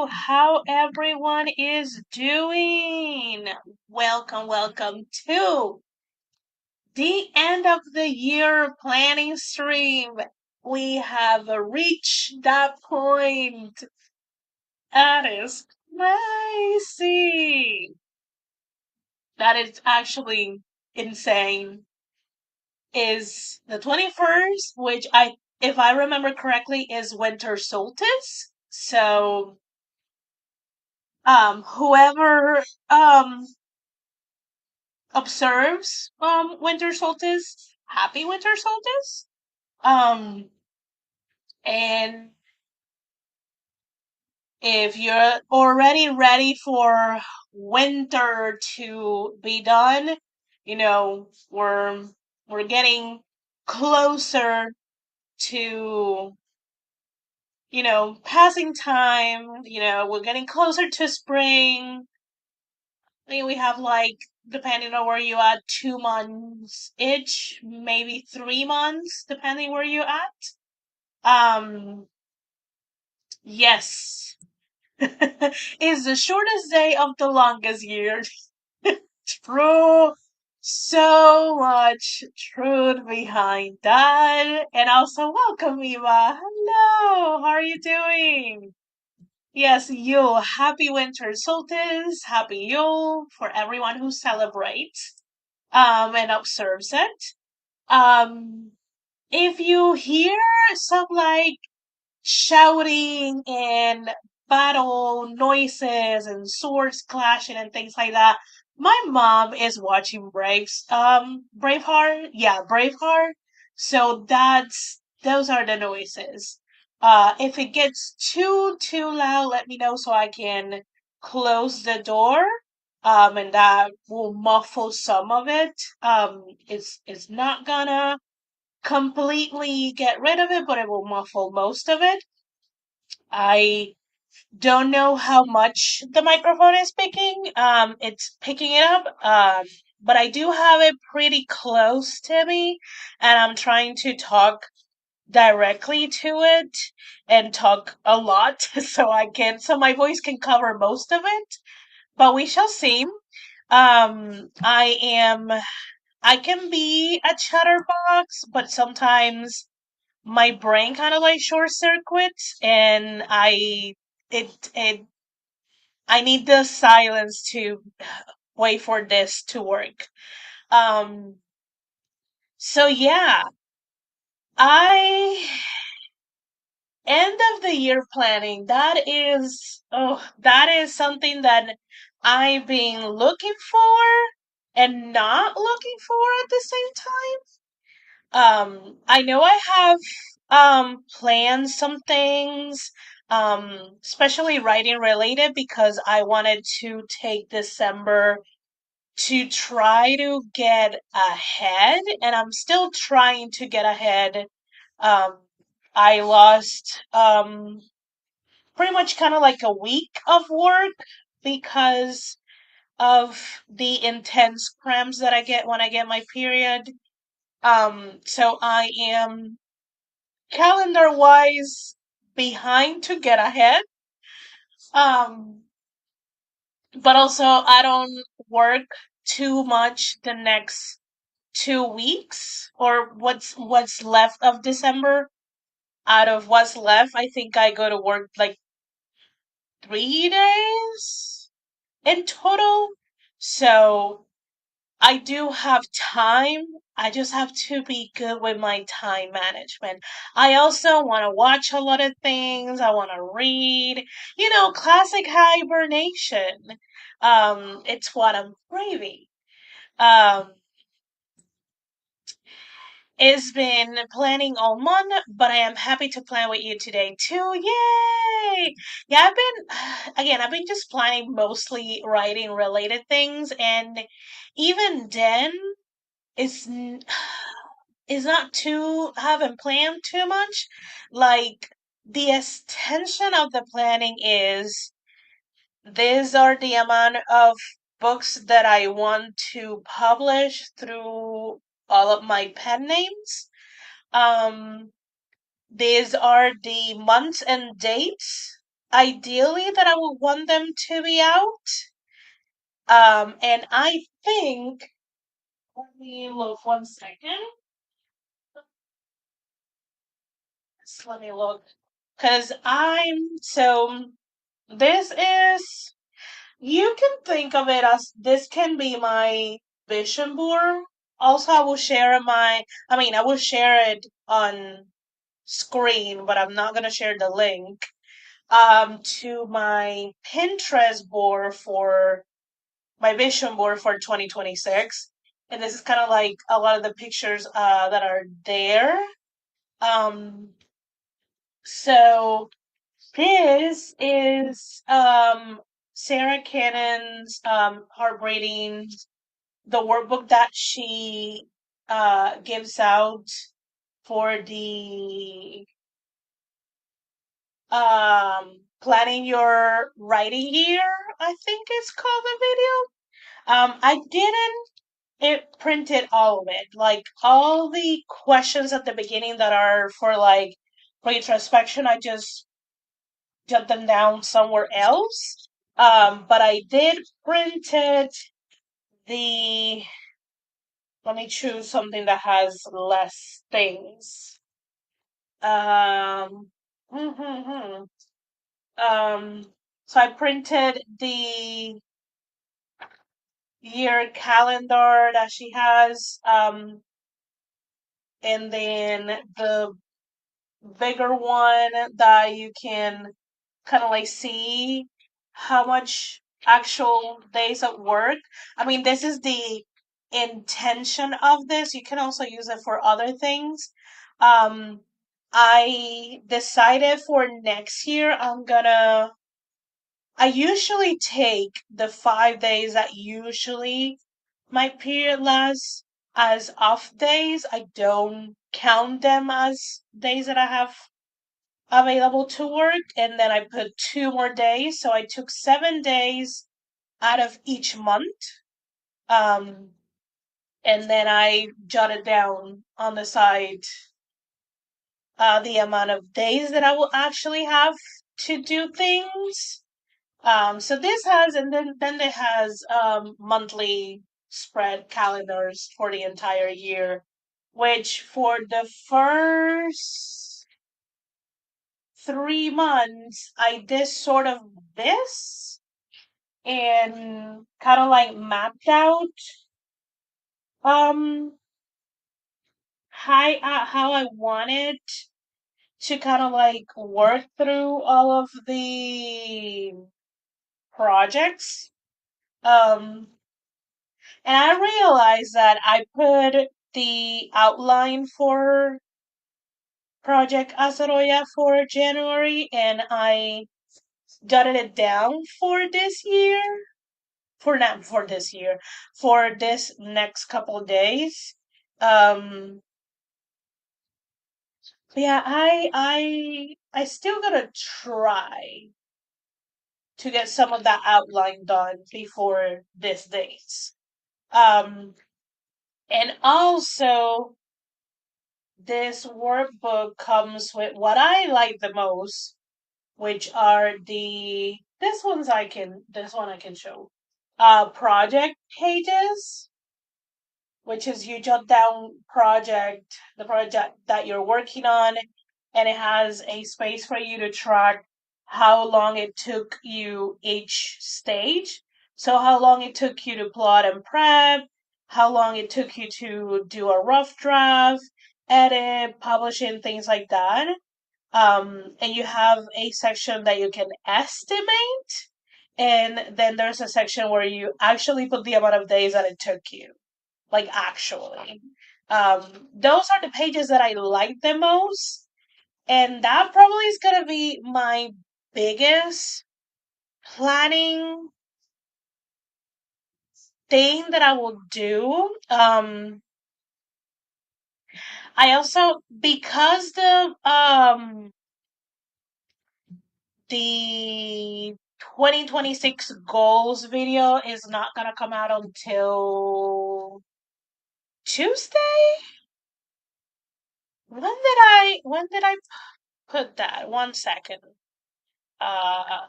how everyone is doing. Welcome to the end of the year planning stream. We have reached that point. That is crazy. That is actually insane. Is the 21st, which if I remember correctly, is winter solstice. So whoever observes winter solstice, happy winter solstice. Um and if you're already ready for winter to be done, we're getting closer to passing time. We're getting closer to spring. I think we have like, depending on where you at, 2 months each, maybe 3 months, depending where you at. Um, yes. Is the shortest day of the longest year. True. So much truth behind that. And also, welcome, Eva. Hello. How are you doing? Yes, Yule. Happy winter solstice. Happy Yule for everyone who celebrates and observes it. Um, if you hear some like shouting and battle noises and swords clashing and things like that, my mom is watching Braveheart. Yeah, Braveheart. So those are the noises. If it gets too loud, let me know so I can close the door. And that will muffle some of it. It's not gonna completely get rid of it, but it will muffle most of it. I don't know how much the microphone is picking. It's picking it up. But I do have it pretty close to me, and I'm trying to talk directly to it and talk a lot so my voice can cover most of it. But we shall see. I can be a chatterbox, but sometimes my brain kind of like short circuits, and it I need the silence to wait for this to work. Um, so yeah, I end of the year planning. That is something that I've been looking for and not looking for at the same time. I know I have planned some things, especially writing related, because I wanted to take December to try to get ahead, and I'm still trying to get ahead. Um, I lost pretty much kind of like a week of work because of the intense cramps that I get when I get my period. So I am calendar wise behind to get ahead. Um, but also I don't work too much the next 2 weeks, or what's left of December. Out of what's left, I think I go to work like 3 days in total. So I do have time. I just have to be good with my time management. I also want to watch a lot of things. I want to read, classic hibernation. It's what I'm craving. Um, it's been planning all month, but I am happy to plan with you today too. Yay! Yeah, I've been just planning mostly writing related things, and even then, it's n- is not too haven't planned too much. Like, the extension of the planning is these are the amount of books that I want to publish through all of my pen names. Um, these are the months and dates. ideally that I would want them to be out. And I think, let me look 1 second. Let me look. Because this is, you can think of it as this can be my vision board. Also, I will share it on screen, but I'm not going to share the link to my Pinterest board for my vision board for 2026. And this is kind of like a lot of the pictures that are there. Um, so this is Sarah Cannon's Heartbreaking, the workbook that she gives out for the planning your writing year, I think it's called the video. I didn't it printed all of it, like all the questions at the beginning that are for like retrospection. I just jot them down somewhere else. But I did printed the. Let me choose something that has less things. Um, hmm, hmm, hmm. So I printed the year calendar that she has, and then the bigger one that you can kind of like see how much actual days of work. I mean, this is the intention of this. You can also use it for other things. Um, I decided for next year I usually take the 5 days that usually my period lasts as off days. I don't count them as days that I have available to work, and then I put 2 more days. So I took 7 days out of each month. Um, and then I jotted down on the side the amount of days that I will actually have to do things. So this has, and then it has monthly spread calendars for the entire year, which for the first 3 months I did sort of this and kind of like mapped out um how I wanted to kind of like work through all of the projects. Um And I realized that I put the outline for Project Azaroya for January, and I jotted it down for this year. For not for this year, for this next couple days. Um, but yeah, I still gotta try to get some of that outline done before this dates. Um, and also this workbook comes with what I like the most, which are this one I can show. Project pages, which is you jot down the project that you're working on, and it has a space for you to track how long it took you each stage. So how long it took you to plot and prep, how long it took you to do a rough draft, edit, publishing, things like that. And you have a section that you can estimate, and then there's a section where you actually put the amount of days that it took you, like actually. Those are the pages that I like the most, and that probably is gonna be my biggest planning thing that I will do. I also, because the 2026 goals video is not gonna come out until Tuesday. When did I put that? 1 second. Uh,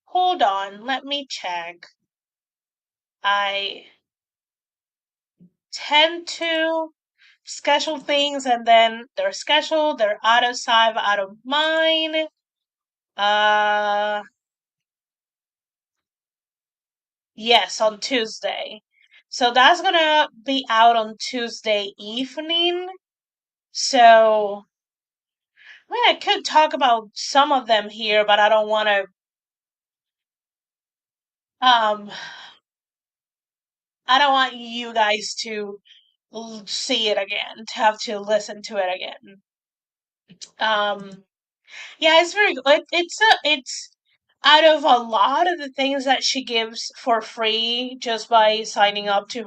hold on, let me check. I tend to schedule things and then they're scheduled, they're out of sight, out of mind. Uh, yes, on Tuesday. So that's gonna be out on Tuesday evening. So, I mean, I could talk about some of them here, but I don't want to um I don't want you guys to see it again, to have to listen to it again. Um, yeah, it's very good. It's out of a lot of the things that she gives for free just by signing up to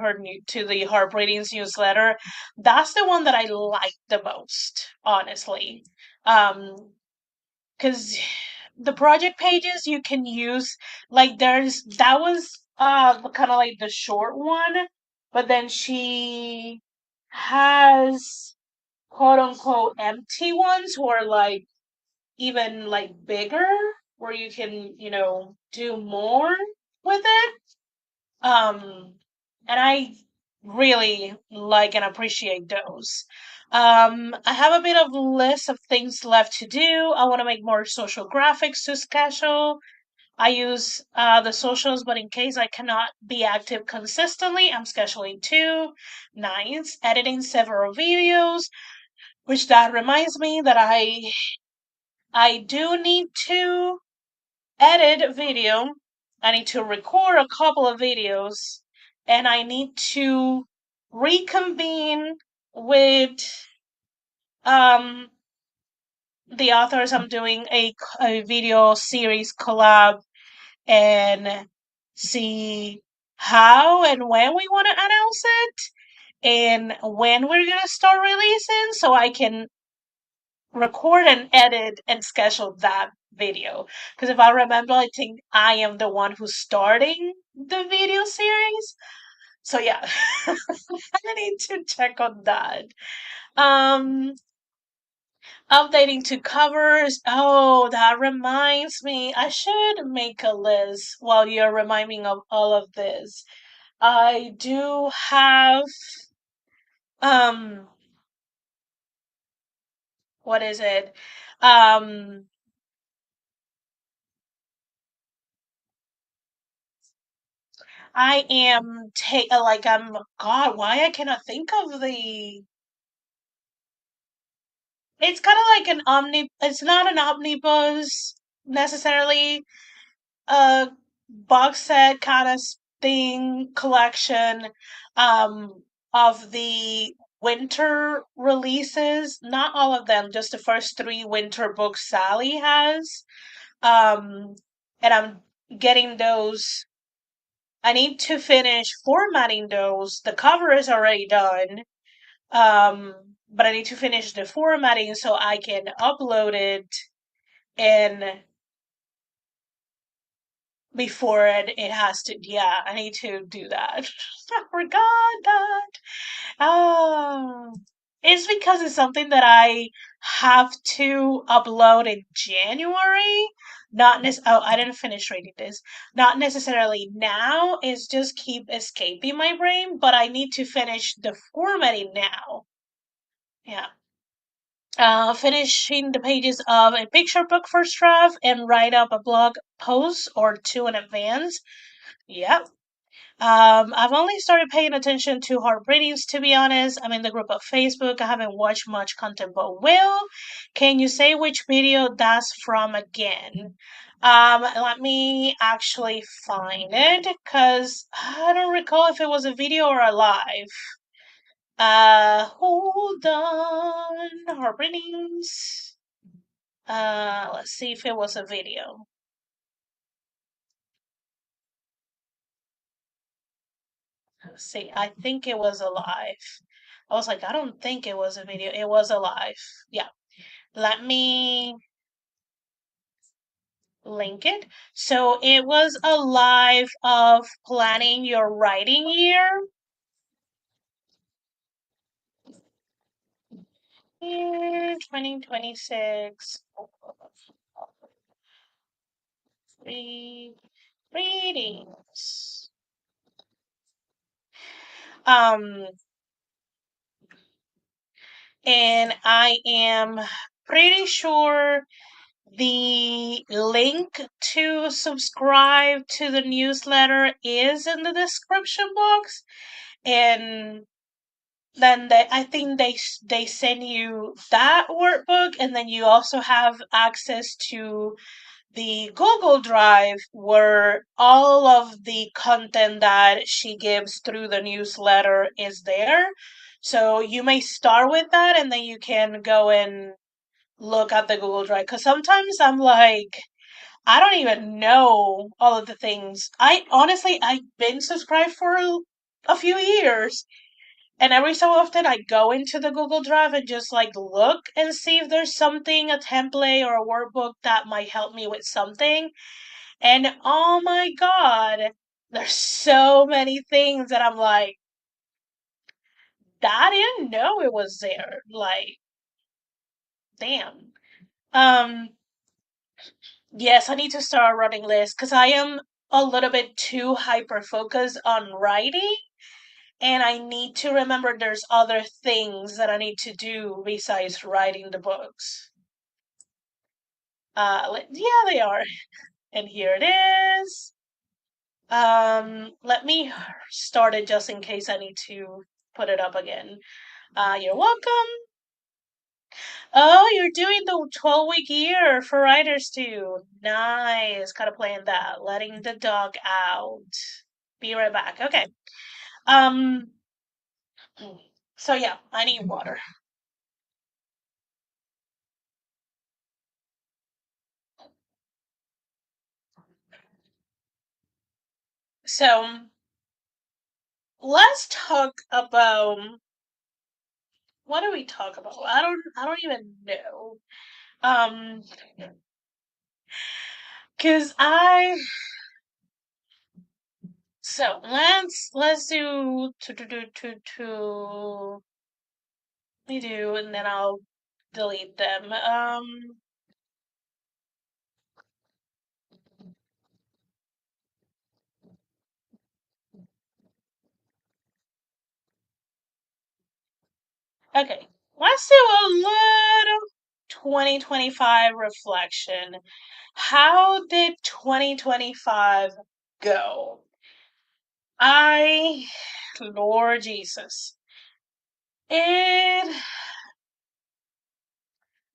to the Heart Ratings newsletter. That's the one that I like the most, honestly. Because the project pages you can use, like that was kind of like the short one, but then she has quote unquote empty ones who are like even like bigger, where you can, do more with it. And I really like and appreciate those. I have a bit of list of things left to do. I want to make more social graphics to schedule. I use the socials, but in case I cannot be active consistently, I'm scheduling two nights, editing several videos, which that reminds me that I do need to edit video. I need to record a couple of videos, and I need to reconvene with um the authors. I'm doing a video series collab and see how and when we want to announce it and when we're gonna start releasing, so I can record and edit and schedule that video. Because if I remember, I think I am the one who's starting the video series. So yeah, I need to check on that. Um, Updating to covers. Oh, that reminds me. I should make a list while you're reminding of all of this. I do have um what is it? Um I am like I'm God, why I cannot think of the it's kind of like an it's not an omnibus necessarily, a box set kind of thing collection um of the winter releases, not all of them, just the first three winter books Sally has. And I'm getting those. I need to finish formatting those. The cover is already done. But I need to finish the formatting so I can upload it and before it has to, yeah, I need to do that. I forgot that. Oh, it's because it's something that I have to upload in January. Not oh, I didn't finish reading this. Not necessarily now. It's just keep escaping my brain, but I need to finish the formatting now. Yeah. Finishing the pages of a picture book first draft and write up a blog post or two in advance. Yep. I've only started paying attention to hard readings, to be honest. I'm in the group of Facebook. I haven't watched much content, but will. Can you say which video that's from again? Let me actually find it because I don't recall if it was a video or a live. Hold on. Hard readings. Let's see if it was a video. Let's see, I think it was alive. I was like, I don't think it was a video. It was alive. Yeah. Let me link it. So it was a live of planning your writing year. Year 2026. Read readings. Um, and I am pretty sure the link to subscribe to the newsletter is in the description box, and then I think they send you that workbook, and then you also have access to the Google Drive where all of the content that she gives through the newsletter is there. So you may start with that, and then you can go and look at the Google Drive. Because sometimes I'm like, I don't even know all of the things. I honestly, I've been subscribed for a few years, and every so often I go into the Google Drive and just like look and see if there's something, a template or a workbook that might help me with something. And oh my god, there's so many things that I'm like, I didn't know it was there. Like, damn. Um, yes, I need to start a running list because I am a little bit too hyper focused on writing, and I need to remember there's other things that I need to do besides writing the books. Yeah, they are. And here it is. Let me start it just in case I need to put it up again. You're welcome. Oh, you're doing the 12-week year for writers too. Nice. Kind of playing that. Letting the dog out. Be right back. Okay. Um, so yeah, I need water. So let's talk about what do we talk about? I don't even know. Um, cause I so let's do we do and then I'll delete them. Okay, let's do a little 2025 reflection. How did 2025 go? Lord Jesus. It,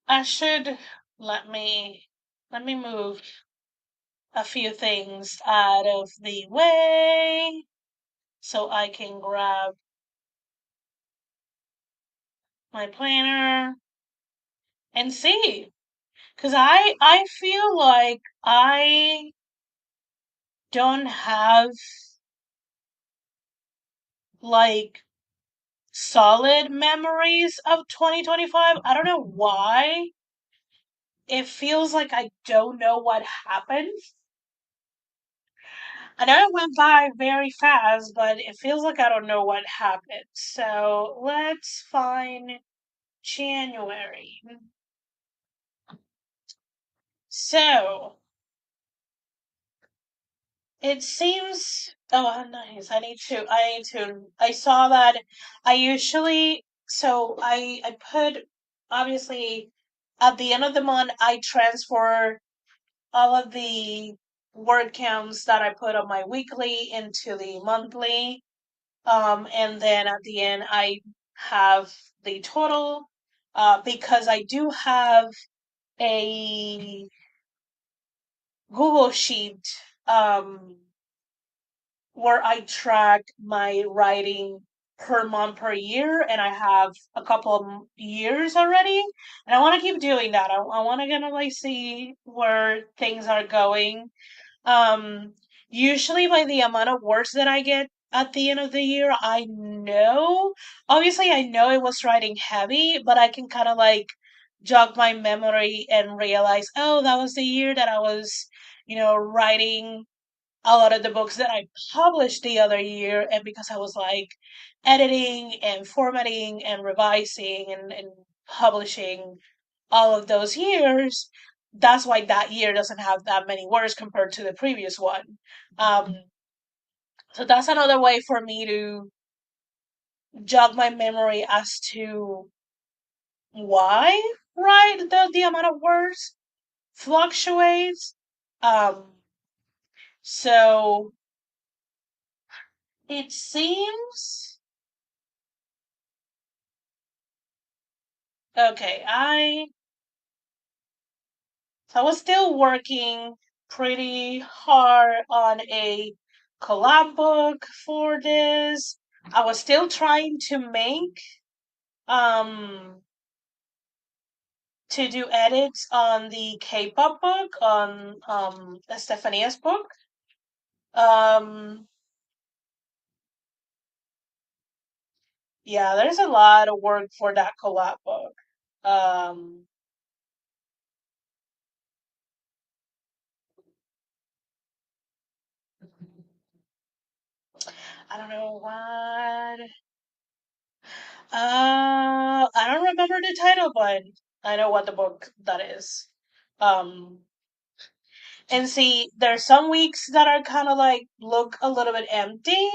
I should, let me, let me move a few things out of the way so I can grab my planner and see. Cause I feel like I don't have like solid memories of 2025. I don't know why. It feels like I don't know what happened. I know it went by very fast, but it feels like I don't know what happened. So let's find January. So it seems. Oh, nice. I saw that. I usually. So I put. Obviously, at the end of the month, I transfer all of the word counts that I put on my weekly into the monthly. And then at the end, I have the total because I do have a Google Sheet where I track my writing per month per year, and I have a couple of years already, and I want to keep doing that. I want to kind of like see where things are going. Um, Usually by the amount of words that I get at the end of the year, I know, obviously I know it was writing heavy, but I can kind of like jog my memory and realize, oh, that was the year that I was, writing a lot of the books that I published the other year, and because I was like editing and formatting and revising and publishing all of those years, that's why that year doesn't have that many words compared to the previous one. So that's another way for me to jog my memory as to why, right, the amount of words fluctuates. Um, so it seems okay. I was still working pretty hard on a collab book for this. I was still trying um to do edits on the K-pop book on Stephania's book. Um yeah, there's a lot of work for that collab book. Um I don't know what. I don't remember the title, but I know what the book that is. Um, and see, there's some weeks that are kind of like look a little bit empty,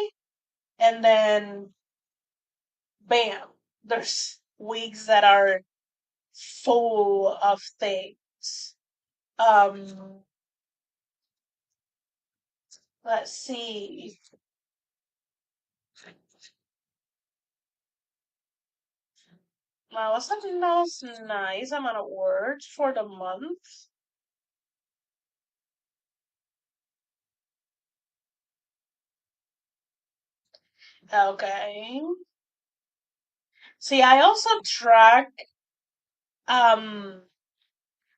and then bam, there's weeks that are full of things. Um, let's see. Wow, what's something else nice amount of words for the month? Okay. See, I also track um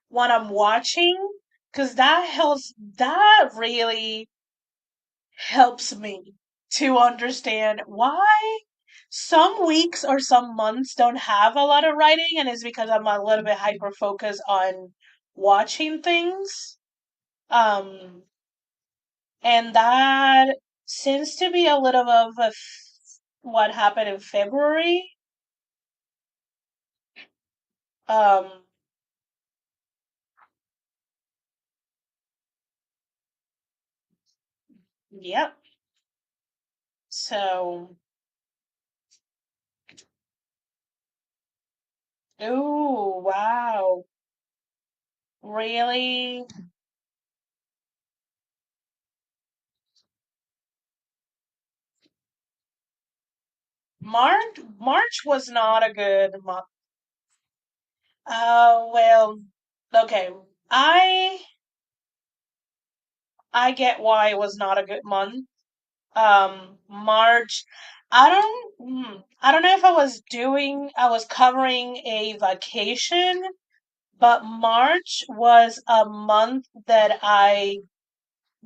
what I'm watching because that really helps me to understand why some weeks or some months don't have a lot of writing, and it's because I'm a little bit hyper focused on watching things. Um, and that seems to be a little of what happened in February. Um, yep. So, ooh, wow. Really? March was not a good month. Well, okay. I I get why it was not a good month. March. I don't know if I was covering a vacation, but March was a month that I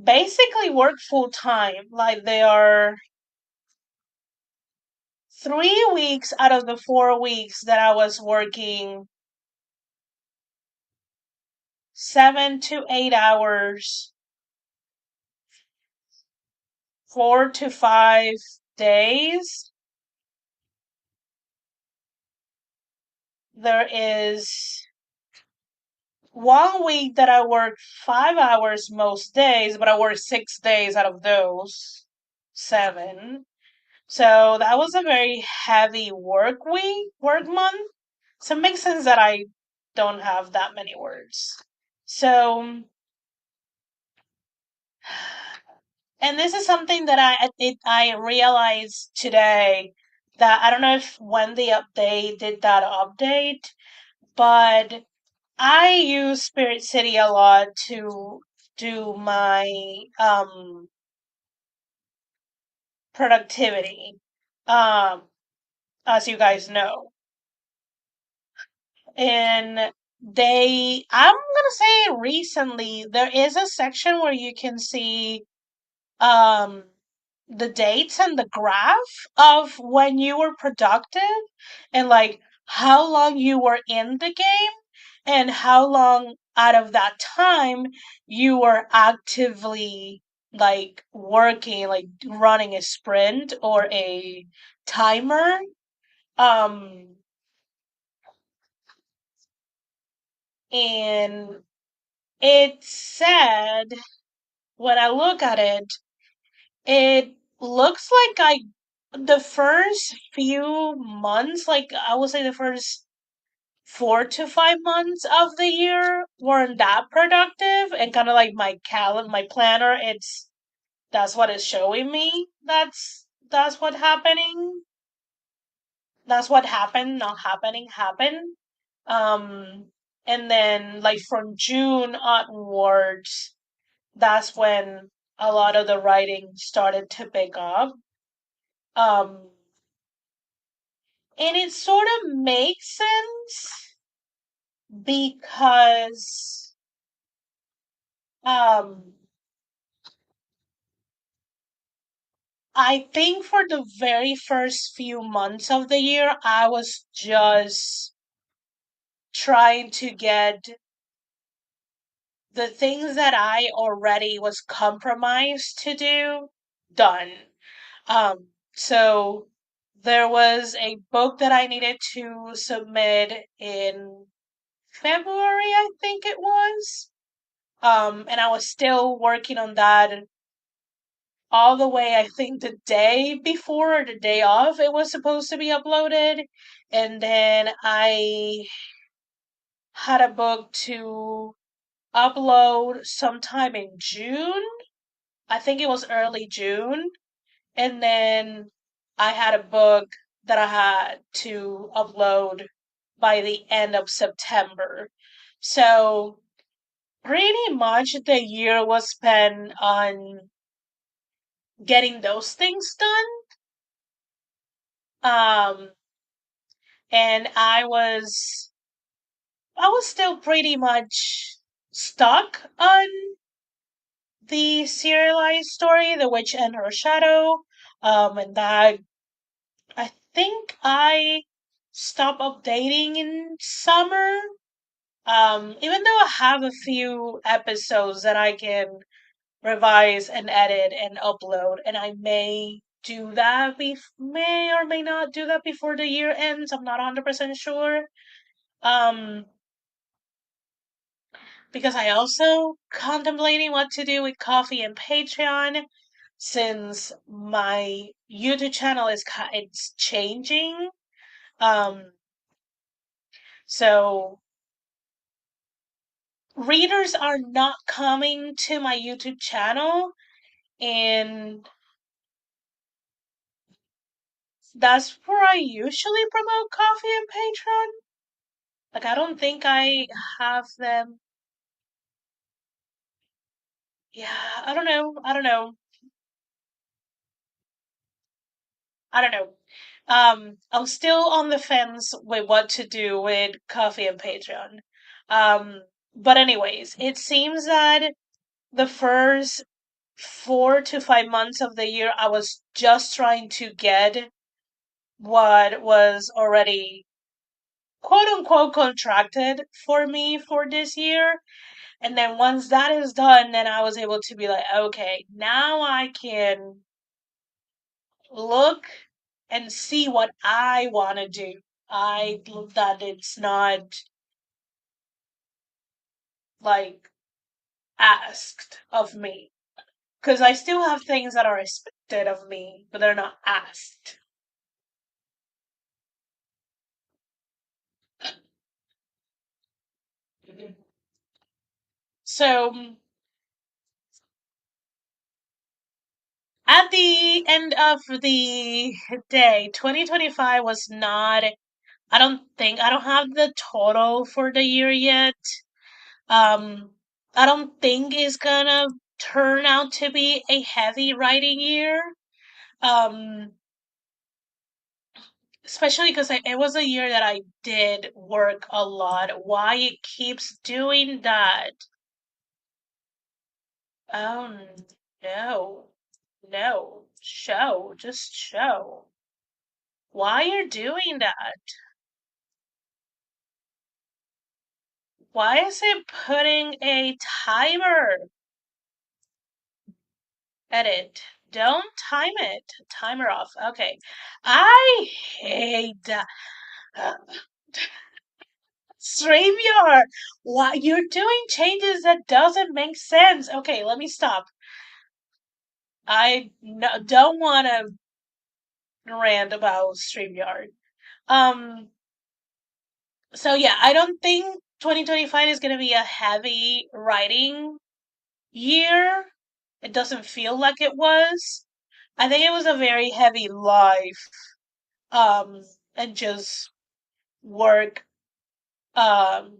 basically worked full time. Like there are 3 weeks out of the 4 weeks that I was working 7 to 8 hours, 4 to 5 days. There is 1 week that I work 5 hours most days, but I work 6 days out of those seven. So that was a very heavy work month. So it makes sense that I don't have that many words. So, and this is something that I realized today that I don't know if when they did that update, but I use Spirit City a lot to do my productivity. Um as you guys know. And I'm gonna say recently there is a section where you can see um the dates and the graph of when you were productive and like how long you were in the game and how long out of that time you were actively like working, like running a sprint or a timer. um and It said, when I look at it, it looks like the first few months, like I would say the first 4 to 5 months of the year weren't that productive, and kind of like my planner, that's what it's showing me. That's what happening. That's what happened, not happening, happened. And then like from June onwards, that's when a lot of the writing started to pick up. Um, and it sort of makes sense because um I think for the very first few months of the year, I was just trying to get the things that I already was compromised to do done. So there was a book that I needed to submit in February, I think it was. And I was still working on that all the way, I think, the day before or the day of it was supposed to be uploaded. And then I had a book to upload sometime in June. I think it was early June. And then I had a book that I had to upload by the end of September. So pretty much the year was spent on getting those things done. Um, and I was still pretty much stuck on the serialized story, The Witch and Her Shadow. And that I think I stopped updating in summer. Even though I have a few episodes that I can revise and edit and upload, and I may or may not do that before the year ends. I'm not 100% sure. Um, because I also contemplating what to do with Coffee and Patreon, since my YouTube channel it's changing. Um, so readers are not coming to my YouTube channel, and that's where I usually promote Coffee and Patreon. Like, I don't think I have them. Yeah, I don't know. I don't know. I don't know. I'm still on the fence with what to do with Coffee and Patreon. But anyways, it seems that the first 4 to 5 months of the year, I was just trying to get what was already quote unquote contracted for me for this year. And then once that is done, then I was able to be like, okay, now I can look and see what I want to do. That it's not like asked of me. Because I still have things that are expected of me, but they're not asked. So at the end of the day, 2025 was not, I don't have the total for the year yet. Um, I don't think it's gonna turn out to be a heavy writing year. Um, Especially because it was a year that I did work a lot. Why it keeps doing that? Oh no, no, just show. Why you're doing that? Why is it putting a timer? Edit. Don't time it. Timer off. Okay. I hate that. StreamYard. Why you're doing changes that doesn't make sense? Okay, let me stop. I no, don't want to rant about StreamYard. Um, so yeah, I don't think 2025 is gonna be a heavy writing year. It doesn't feel like it was. I think it was a very heavy life, um, and just work, um,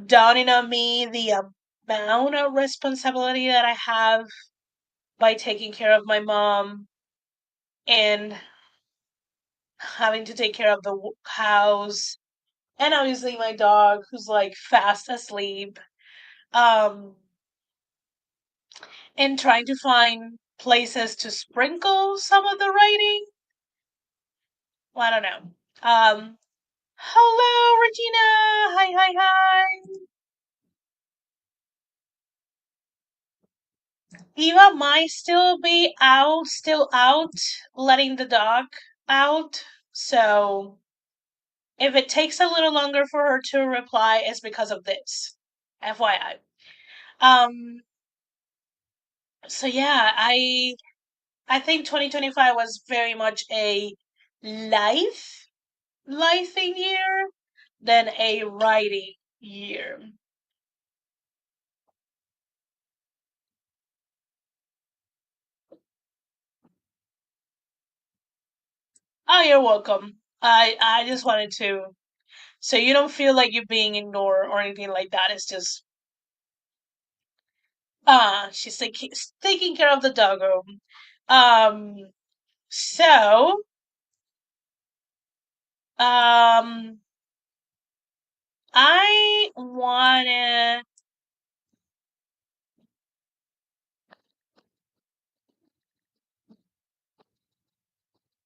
dawning on me the amount of responsibility that I have by taking care of my mom and having to take care of the house and obviously my dog who's like fast asleep, um and trying to find places to sprinkle some of the writing. Well, I don't know. Hello Regina, hi hi hi. Eva might still out letting the dog out, so if it takes a little longer for her to reply, it's because of this. FYI. Um, so yeah, I think 2025 was very much a life lifing year than a writing year. Oh, you're welcome. I just wanted to so you don't feel like you're being ignored or anything like that. It's just she's taking care of the doggo. Um so um I wanna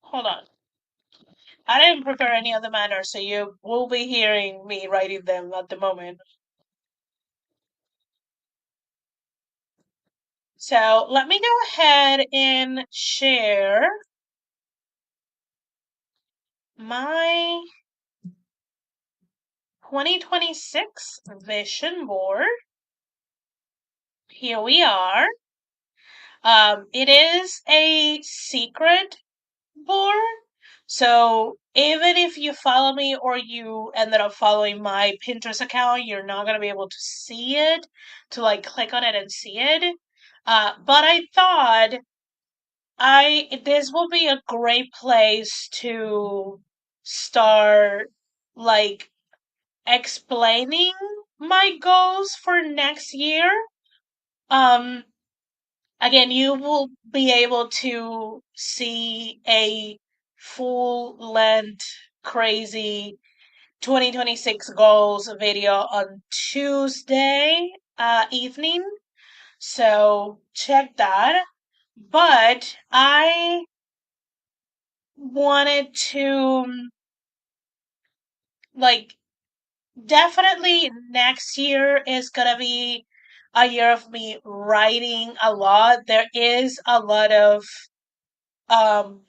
hold on. I didn't prepare any other manner, so you will be hearing me writing them at the moment. So let me go ahead and share my 2026 vision board. Here we are. It is a secret board. So even if you follow me or you ended up following my Pinterest account, you're not gonna be able to see it, to like click on it and see it. But I thought I this will be a great place to start like explaining my goals for next year. Um Again, you will be able to see a full length crazy 2026 goals video on Tuesday evening. So check that. But I wanted to like definitely next year is gonna be a year of me writing a lot. There is a lot of um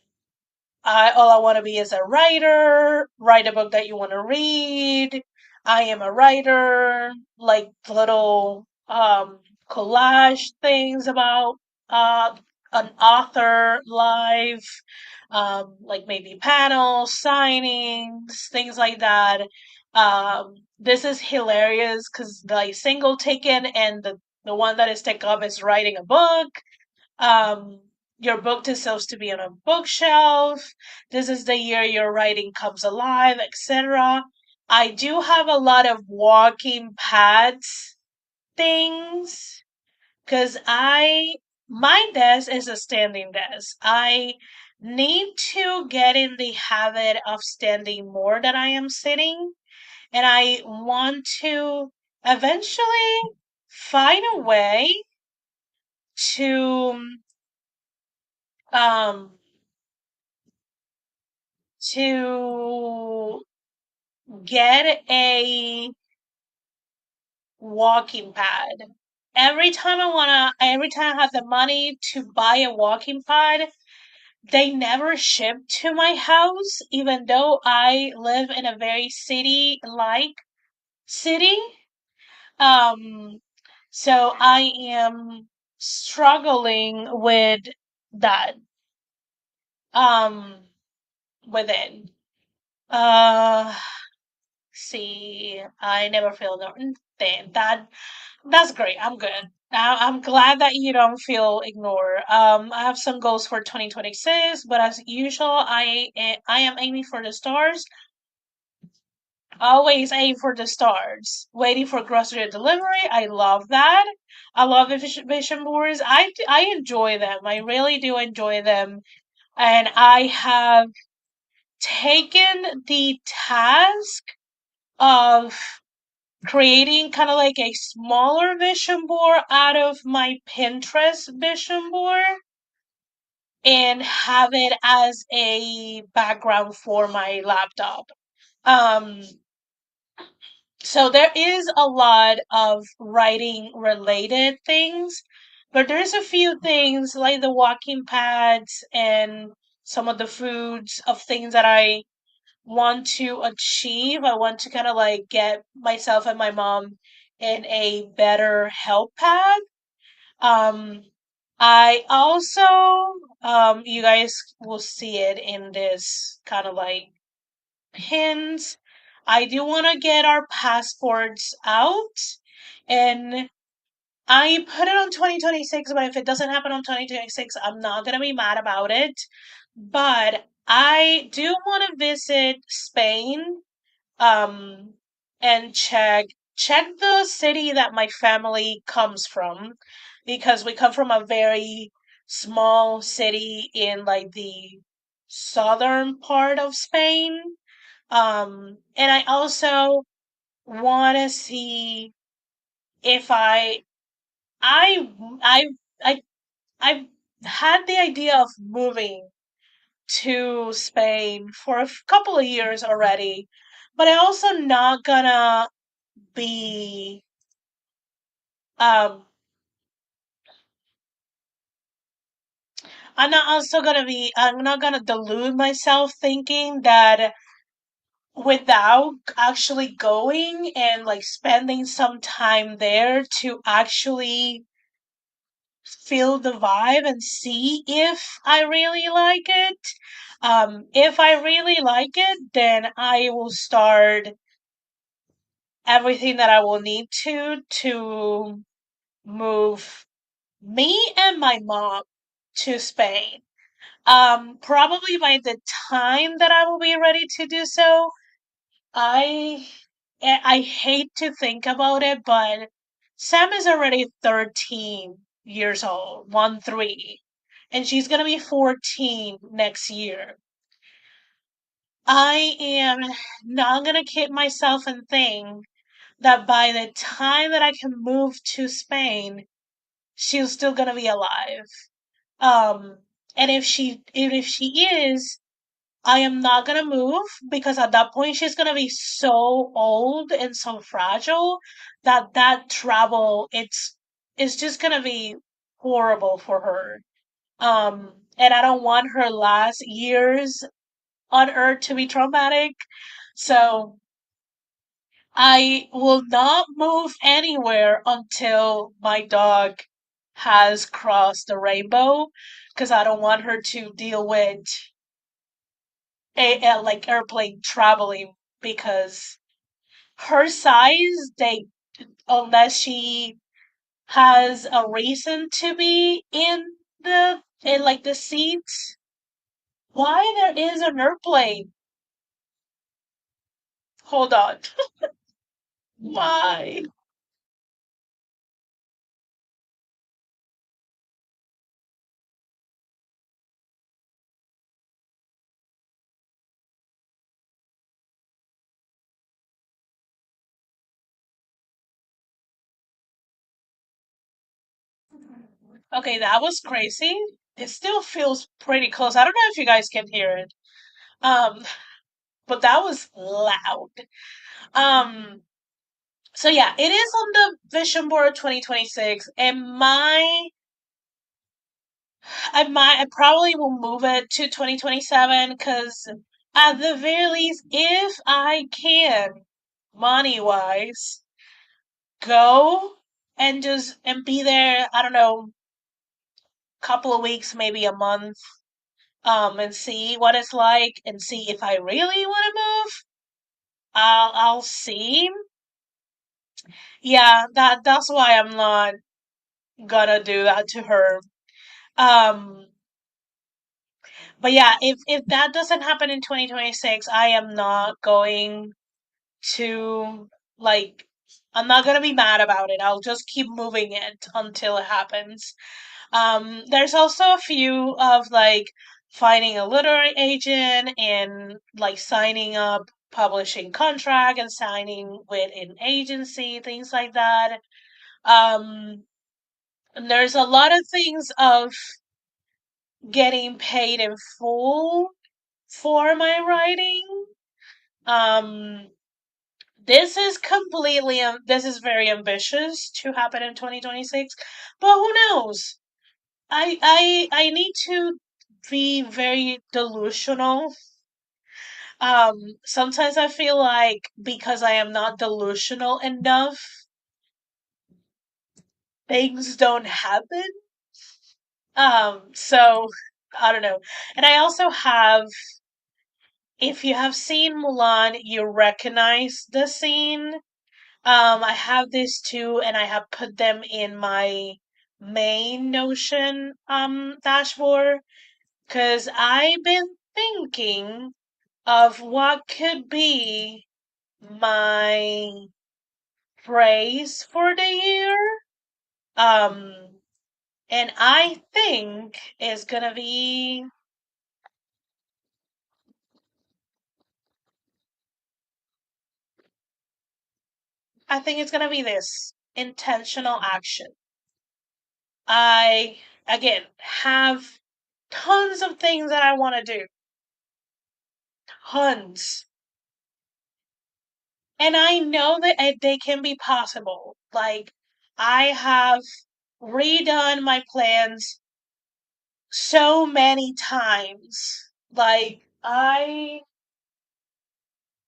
I all I want to be is a writer, write a book that you want to read. I am a writer, like little collage things about uh an author life, like maybe panels, signings, things like that. This is hilarious because the single taken and the one that is taken up is writing a book. um, your book deserves to be on a bookshelf. This is the year your writing comes alive, etc. I do have a lot of walking pads things because my desk is a standing desk. I need to get in the habit of standing more than I am sitting, and I want to eventually find a way to um to get a walking pad. Every time I have the money to buy a walking pad, they never ship to my house, even though I live in a very city like city. Um, so I am struggling with that. Um, within. Uh, see, I never feel then that's great. I'm good. I'm glad that you don't feel ignored. I have some goals for 2026, but as usual, I am aiming for the stars. Always aim for the stars. Waiting for grocery delivery. I love that. I love the vision boards. I enjoy them. I really do enjoy them, and I have taken the task of creating kind of like a smaller vision board out of my Pinterest vision board and have it as a background for my laptop. Um, so there is a lot of writing related things, but there's a few things like the walking pads and some of the foods of things that I want to achieve. I want to kind of like get myself and my mom in a better health path. Um, I also, you guys will see it in this kind of like pins. I do want to get our passports out, and I put it on 2026, but if it doesn't happen on 2026, I'm not going to be mad about it. But I do want to visit Spain, um and check the city that my family comes from, because we come from a very small city in like the southern part of Spain. And I also want to see if I I I I've had the idea of moving to Spain for a couple of years already, but I also not gonna be um I'm not gonna delude myself thinking that without actually going and like spending some time there to actually feel the vibe and see if I really like it. If I really like it, then I will start everything that I will need to move me and my mom to Spain. Probably by the time that I will be ready to do so, I I hate to think about it, but Sam is already 13 years old, 1 3, and she's gonna be 14 next year. I am not gonna kid myself and think that by the time that I can move to Spain, she's still gonna be alive. Um, and if she is, I am not gonna move because at that point she's gonna be so old and so fragile that that travel it's just gonna be horrible for her. And I don't want her last years on Earth to be traumatic. So I will not move anywhere until my dog has crossed the rainbow because I don't want her to deal with like airplane traveling because her size, they unless she has a reason to be in like the seats. Why there is an airplane? Hold on. Why? Okay, that was crazy. It still feels pretty close. I don't know if you guys can hear it. Um, but that was loud. Um, so yeah, it is on the Vision Board 2026, and I probably will move it to 2027 because at the very least, if I can, money wise, go and just and be there, I don't know, couple of weeks, maybe a month, and see what it's like and see if I really want to move. I'll see. Yeah, that's why I'm not gonna do that to her. Um, but yeah, if that doesn't happen in 2026, I am not going to like I'm not gonna be mad about it. I'll just keep moving it until it happens. There's also a few of like finding a literary agent and like signing up publishing contract and signing with an agency, things like that. And there's a lot of things of getting paid in full for my writing. Um, this is completely this is very ambitious to happen in 2026, but who knows? I need to be very delusional. Sometimes I feel like because I am not delusional enough, things don't happen. So I don't know. And I also have, if you have seen Mulan, you recognize the scene. I have this too, and I have put them in my main Notion dashboard because I've been thinking of what could be my phrase for the year. Um, and I think it's gonna be, I think it's gonna be this intentional action. I, again, have tons of things that I want to do. Tons. And I know that they can be possible. Like, I have redone my plans so many times. Like,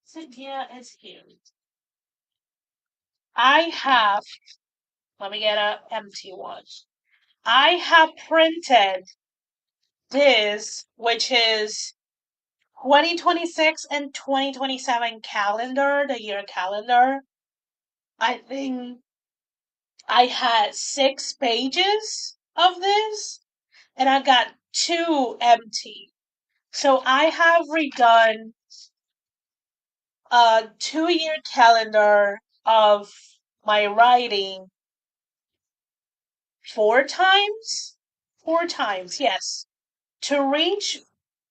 Cynthia is here. I have, let me get a empty one. I have printed this, which is 2026 and 2027 calendar, the year calendar. I think I had 6 pages of this and I got two empty. So I have redone a 2 year calendar of my writing 4 times. 4 times, yes. To reach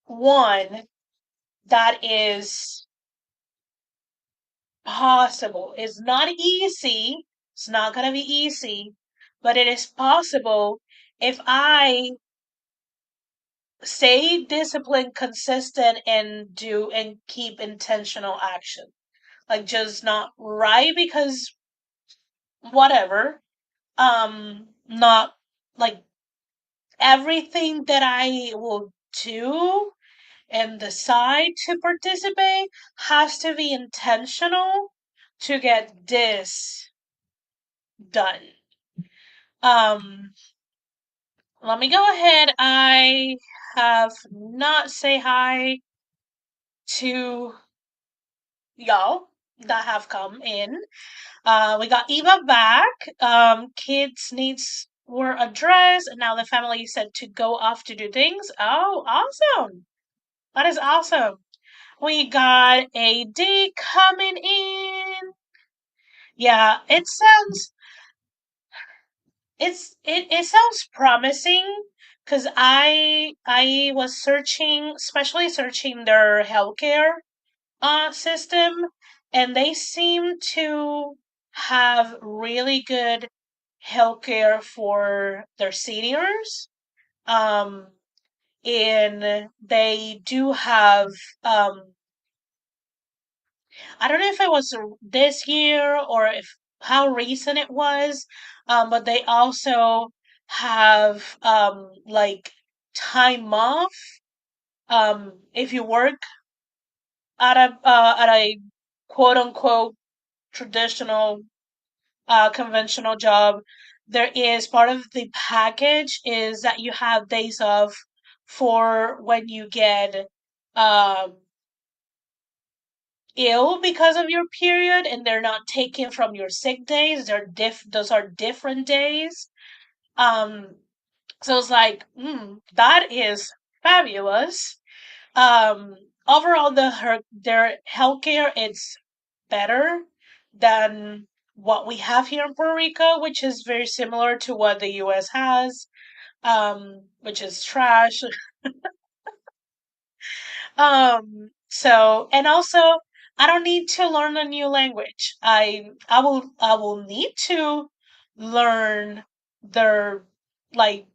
one that is possible. It's not easy. It's not going to be easy, but it is possible if I stay disciplined, consistent, and do and keep intentional action. Like just not write because whatever. Not like everything that I will do and decide to participate has to be intentional to get this done. Um, Let me go ahead. I have not say hi to y'all that have come in. We got Eva back. Kids needs were addressed, and now the family said to go off to do things. Oh, awesome! That is awesome. We got AD coming in. Yeah, it sounds promising because I was searching, especially searching their healthcare system, and they seem to have really good healthcare for their seniors. Um, and they do have I don't know if it was this year or if how recent it was, but they also have like time off if you work at a quote unquote traditional, conventional job, there is part of the package is that you have days off for when you get um, ill because of your period, and they're not taken from your sick days. Those are different days. Um, so it's like, that is fabulous. Um, Overall, their healthcare it's better than what we have here in Puerto Rico, which is very similar to what the U.S. has, which is trash. So and also I don't need to learn a new language. I will need to learn their like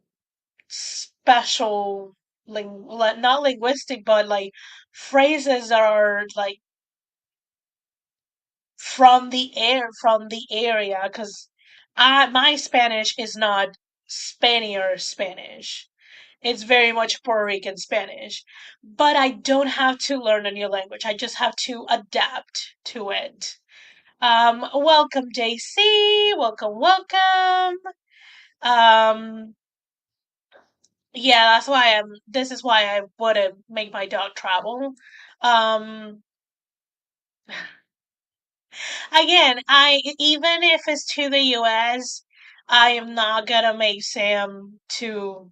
special not linguistic but like phrases that are like from the area because I my Spanish is not Spaniard Spanish. It's very much Puerto Rican Spanish. But I don't have to learn a new language. I just have to adapt to it. Welcome, JC. Welcome, welcome. Um, yeah, that's why this is why I wouldn't make my dog travel. Um, Again, even if it's to the US, I am not gonna make Sam to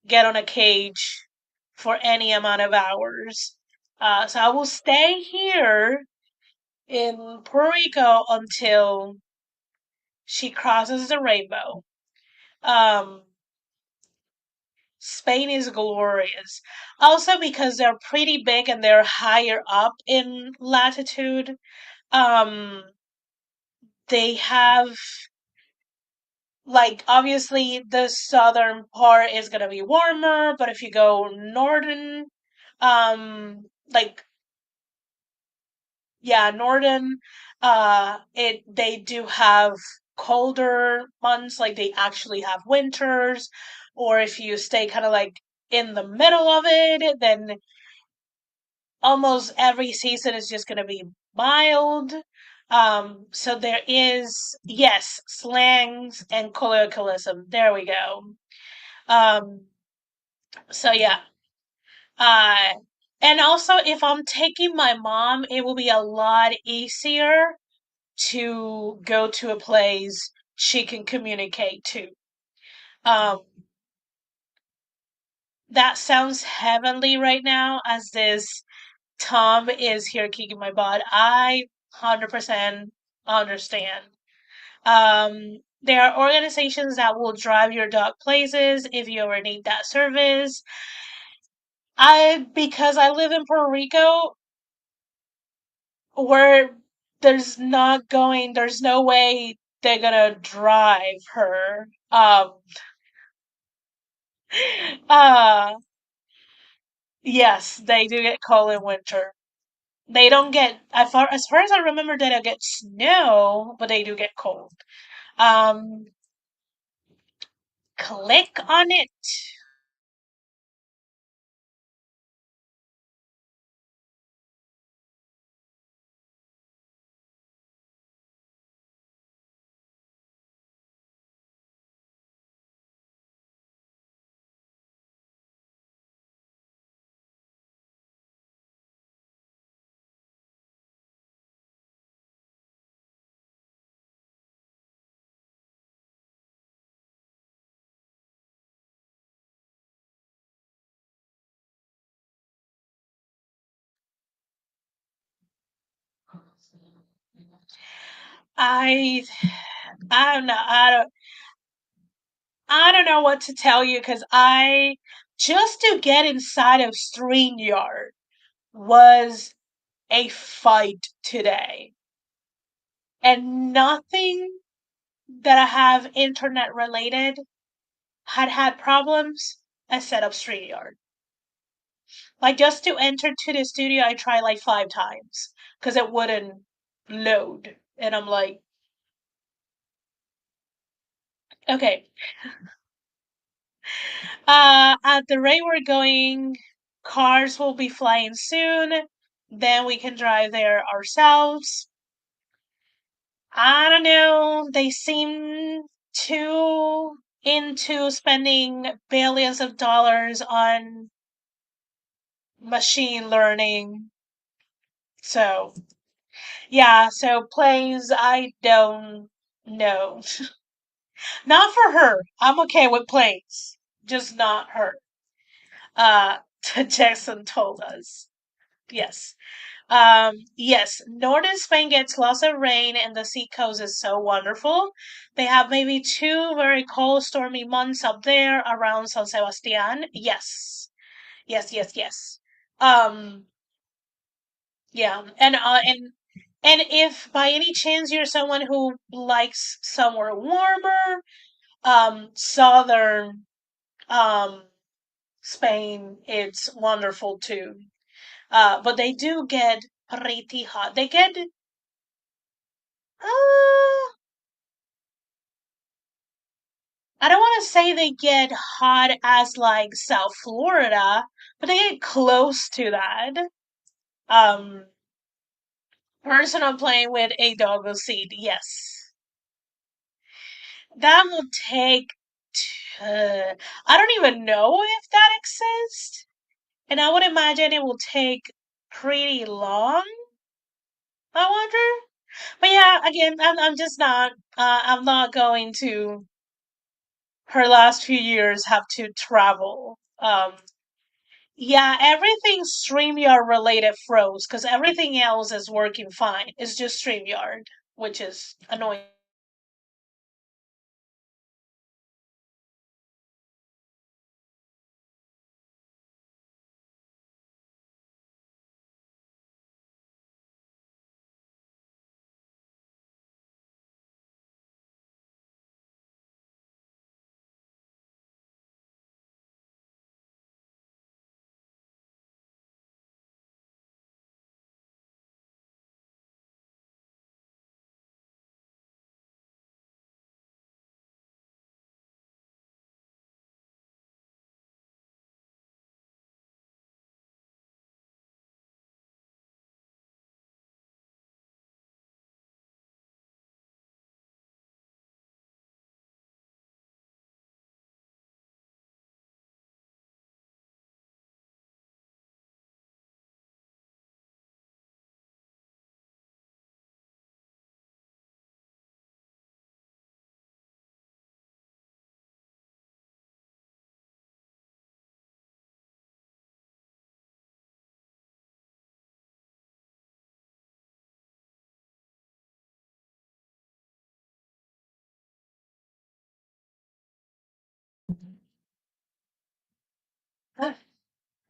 get on a cage for any amount of hours. So I will stay here in Puerto Rico until she crosses the rainbow. Um, Spain is glorious. Also because they're pretty big and they're higher up in latitude. Um, they have like obviously the southern part is gonna be warmer, but if you go northern, like yeah, northern, it they do have colder months, like they actually have winters, or if you stay kind of like in the middle of it, then almost every season is just gonna be mild. So there is yes, slangs and colloquialism. There we go. Um, so yeah. Uh, and also if I'm taking my mom, it will be a lot easier to go to a place she can communicate to. Um, that sounds heavenly right now as this Tom is here kicking my butt. I 100% understand. There are organizations that will drive your dog places if you ever need that service. Because I live in Puerto Rico, where there's no way they're gonna drive her. Uh, yes, they do get cold in winter. They don't get, as far as I remember, they don't get snow, but they do get cold. Um, Click on it. I, I don't know. I don't know what to tell you because just to get inside of StreamYard was a fight today. And nothing that I have internet related had problems. I set up StreamYard. Like just to enter to the studio, I tried like 5 times because it wouldn't load, and I'm like, okay. At the rate we're going, cars will be flying soon. Then we can drive there ourselves. I don't know. They seem too into spending billions of dollars on machine learning. So, yeah, so plays, I don't know. Not for her. I'm okay with plays, just not her. Uh, Jackson told us. Yes. Yes, northern Spain gets lots of rain and the sea coast is so wonderful. They have maybe two very cold, stormy months up there around San Sebastian. Yes. Yes, yes, yes. Um, yeah, and if by any chance you're someone who likes somewhere warmer, southern Spain, it's wonderful too. But they do get pretty hot. They get I don't want to say they get hot as like South Florida, but they get close to that. Um, Person I'm playing with a doggo seed, yes. That will take. I don't even know if that exists, and I would imagine it will take pretty long. I wonder, but yeah, again, I'm just not. I'm not going to her last few years have to travel. Yeah, everything StreamYard related froze because everything else is working fine. It's just StreamYard, which is annoying.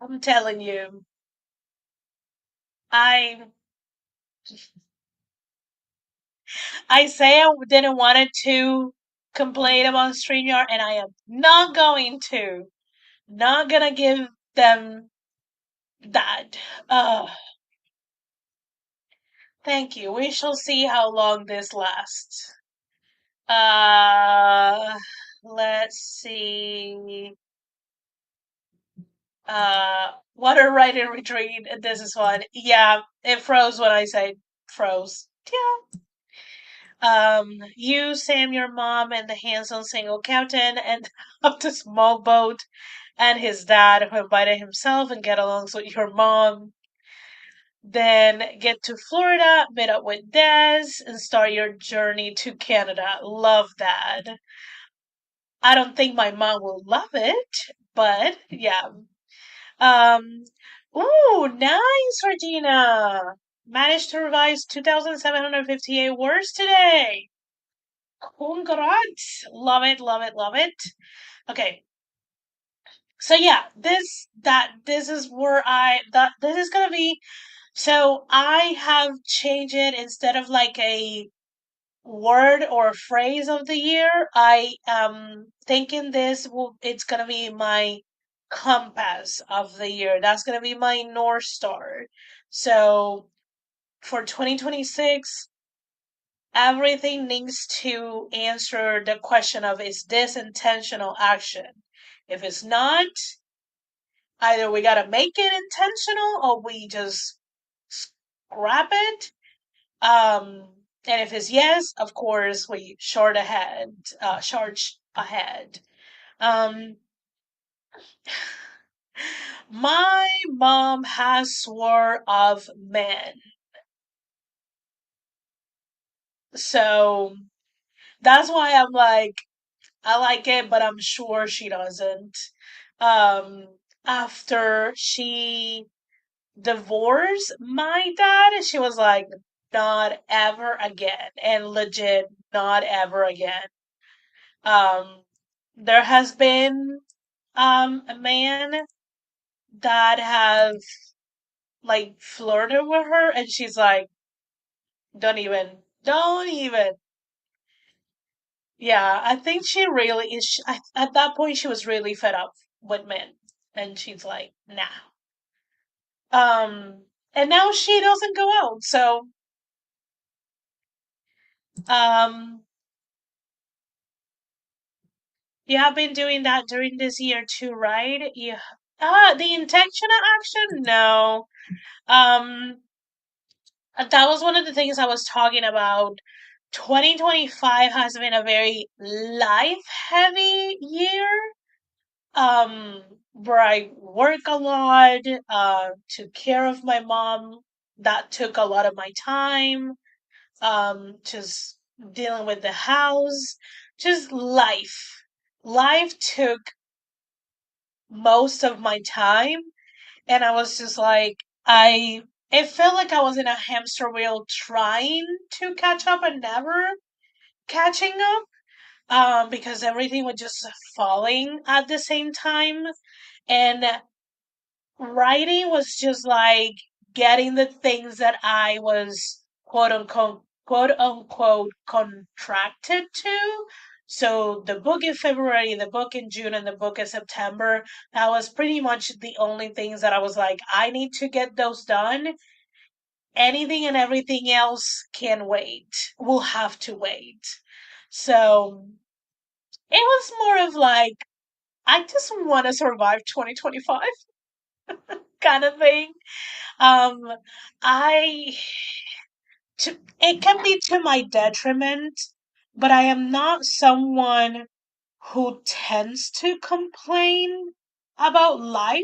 I'm telling you, I I say I didn't want it to complain about StreamYard, and I am not going to. Not gonna give them that. Thank you. We shall see how long this lasts. Uh, let's see. Water right in retreat. This is one. Yeah, it froze when I said froze. Yeah. You, Sam, your mom, and the handsome single captain, and up the small boat, and his dad, who invited himself and get along with your mom. Then get to Florida, meet up with Des, and start your journey to Canada. Love that. I don't think my mom will love it, but yeah. Um, ooh, nice, Regina. Managed to revise 2,758 words today. Congrats. Love it, love it, love it. Okay. So yeah, this is where that this is gonna be. So I have changed it instead of like a word or phrase of the year. I am thinking it's gonna be my compass of the year. That's gonna be my North Star. So for 2026, everything needs to answer the question of is this intentional action? If it's not, either we gotta make it intentional or we just scrap it. Um And if it's yes, of course, we short ahead, charge ahead. Um, my mom has swore of men, so that's why I'm like, I like it, but I'm sure she doesn't. Um, after she divorced my dad, she was like, not ever again, and legit, not ever again. Um, there has been a man that have like flirted with her, and she's like, don't even. Yeah, I think she really is. At that point, she was really fed up with men, and she's like, nah. And now she doesn't go out. So, um, you have been doing that during this year too, right? Yeah. The intentional action? No. Um, that was one of the things I was talking about. 2025 has been a very life heavy year. Where I work a lot, took care of my mom. That took a lot of my time. Just dealing with the house, just life. Life took most of my time, and I was just like, it felt like I was in a hamster wheel trying to catch up and never catching up, because everything was just falling at the same time. And writing was just like getting the things that I was quote unquote contracted to. So the book in February, the book in June, and the book in September, that was pretty much the only things that I was like, I need to get those done. Anything and everything else can wait. Will have to wait. So it was more of like, I just want to survive 2025 kind of thing. Um, I it can be to my detriment, but I am not someone who tends to complain about life.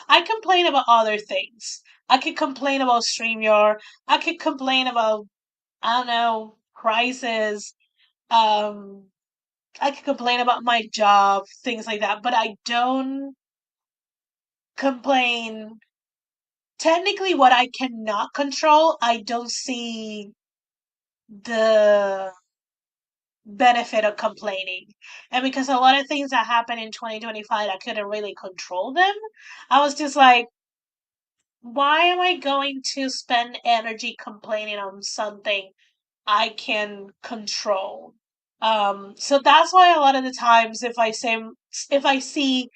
I complain about other things. I could complain about StreamYard. I could complain about, I don't know, prices. Um, I could complain about my job, things like that, but I don't complain. Technically, what I cannot control, I don't see the benefit of complaining. And because a lot of things that happened in 2025, I couldn't really control them, I was just like, why am I going to spend energy complaining on something I can control? So that's why a lot of the times if I see,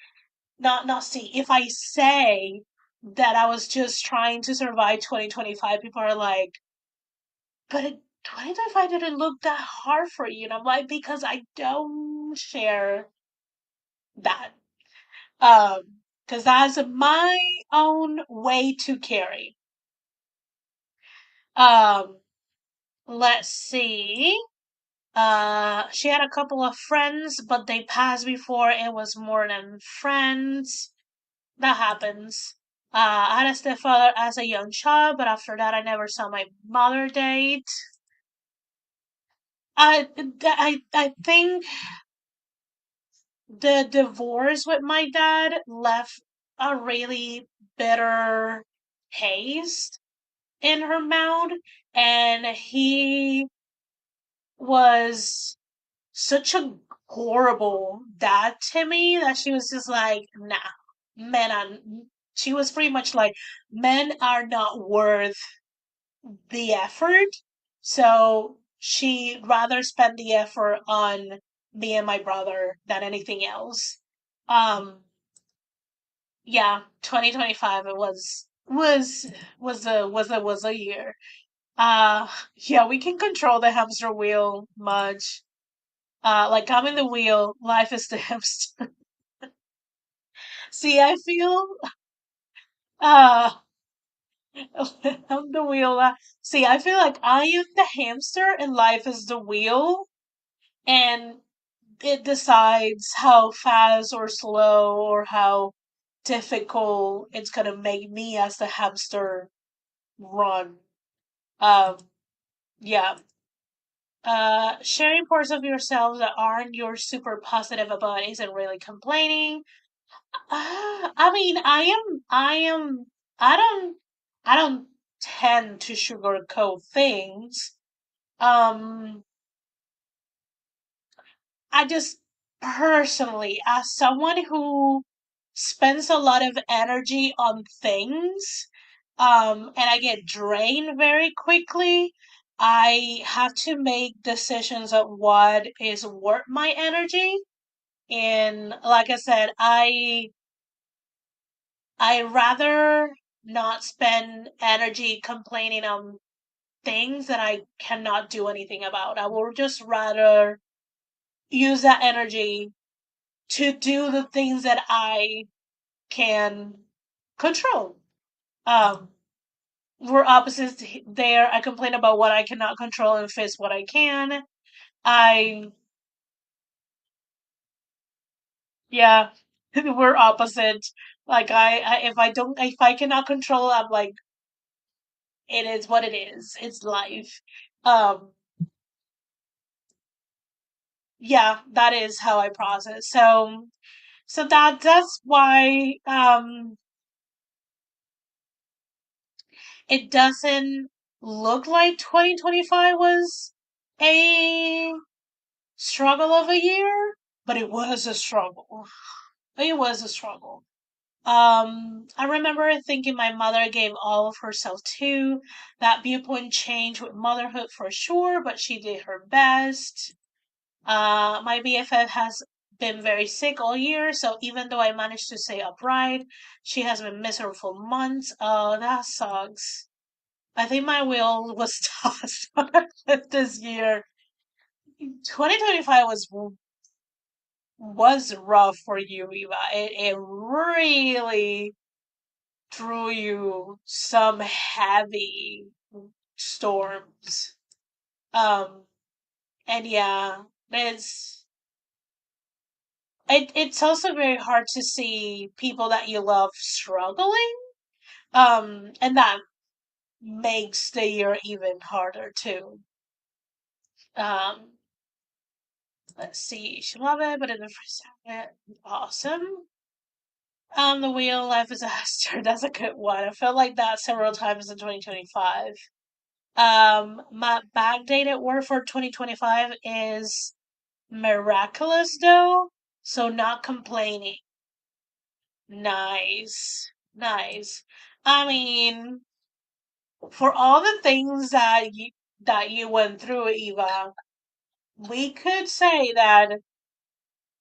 not see, if I say that I was just trying to survive 2025, people are like, but 2025 didn't look that hard for you. And I'm like, because I don't share that. Because that's my own way to carry. Um, let's see. She had a couple of friends, but they passed before it was more than friends. That happens. I had a stepfather as a young child, but after that, I never saw my mother date. I think the divorce with my dad left a really bitter taste in her mouth, and he was such a horrible dad to me that she was just like, nah, men are, she was pretty much like, men are not worth the effort. So she'd rather spend the effort on me and my brother than anything else. Um, yeah, 2025 it was a year. Yeah, we can control the hamster wheel much. Like I'm in the wheel, life is the hamster. See, I feel uh I'm the wheel. See, I feel like I am the hamster and life is the wheel, and it decides how fast or slow or how difficult it's gonna make me as the hamster run. Um, yeah. Sharing parts of yourself that aren't your super positive about isn't really complaining. I mean, I don't, I don't tend to sugarcoat things. Um, I just personally, as someone who spends a lot of energy on things, and I get drained very quickly, I have to make decisions of what is worth my energy. And like I said, I rather not spend energy complaining on things that I cannot do anything about. I would just rather use that energy to do the things that I can control. Um, we're opposites there. I complain about what I cannot control and fix what I can. I, yeah, we're opposite. Like if I cannot control, I'm like, it is what it is. It's life. Um, yeah, that is how I process. So that's why it doesn't look like 2025 was a struggle of a year, but it was a struggle. It was a struggle. I remember thinking my mother gave all of herself too. That viewpoint changed with motherhood for sure, but she did her best. My BFF has been very sick all year, so even though I managed to stay upright, she has been miserable for months. Oh, that sucks. I think my will was tossed this year. 2025 was rough for you, Eva. It really threw you some heavy storms. Um, and yeah, it's it's also very hard to see people that you love struggling. And that makes the year even harder too. Um, let's see, she loved it, but in the first second, awesome. The wheel life is a disaster. That's a good one. I felt like that several times in 2025. My backdated word for 2025 is miraculous though, so not complaining. Nice. Nice. I mean, for all the things that you went through, Eva, we could say that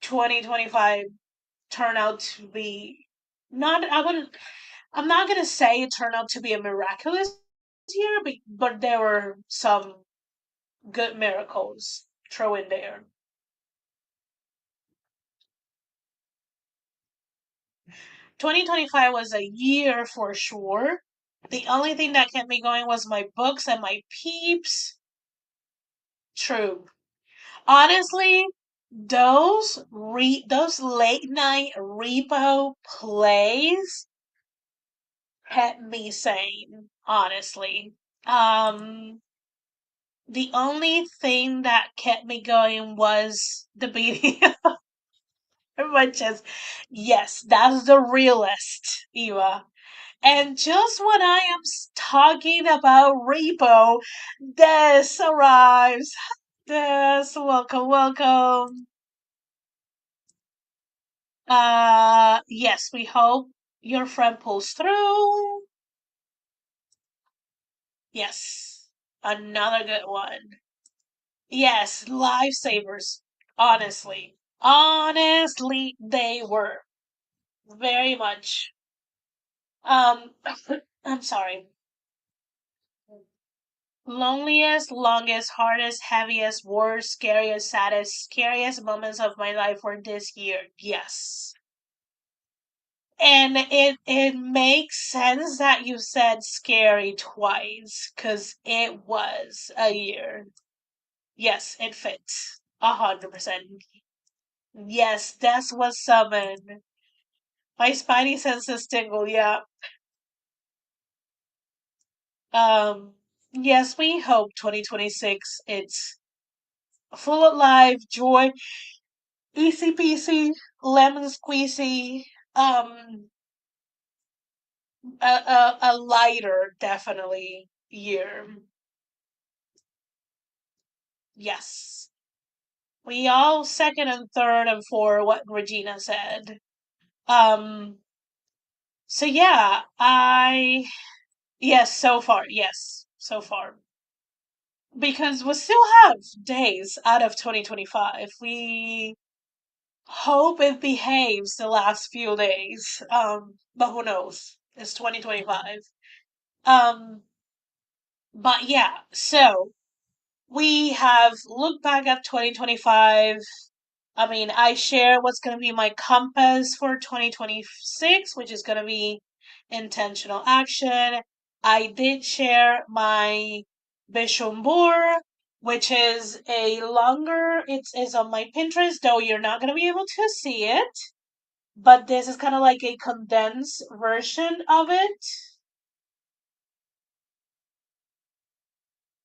2025 turned out to be not I wouldn't I'm not gonna say it turned out to be a miraculous year, but there were some good miracles thrown in there. 2025 was a year for sure. The only thing that kept me going was my books and my peeps. True. Honestly, those late night repo plays kept me sane, honestly. Um the only thing that kept me going was the beating of my chest. Yes, that's the realest, Eva. And just when I am talking about repo, Des arrives. Des, welcome, welcome. Yes, we hope your friend pulls through. Yes, another good one. Yes, lifesavers. Honestly. Honestly, they were. Very much. Um, I'm sorry. Loneliest, longest, hardest, heaviest, worst, scariest, saddest, scariest moments of my life were this year. Yes. And it makes sense that you said scary twice, because it was a year. Yes, it fits. 100%. Yes, that's what summoned. My spidey senses tingle, yeah. Um, yes, we hope 2026 it's full of life, joy, easy peasy, lemon squeezy, um, a lighter, definitely, year. Yes. We all second and third and four what Regina said. Um, so yeah, yes, so far, yes, so far. Because we still have days out of 2025. We hope it behaves the last few days. But who knows? It's 2025. Um, but yeah, so we have looked back at 2025. I mean, I share what's going to be my compass for 2026, which is going to be intentional action. I did share my vision board, which is a longer, it's on my Pinterest, though you're not going to be able to see it. But this is kind of like a condensed version of it.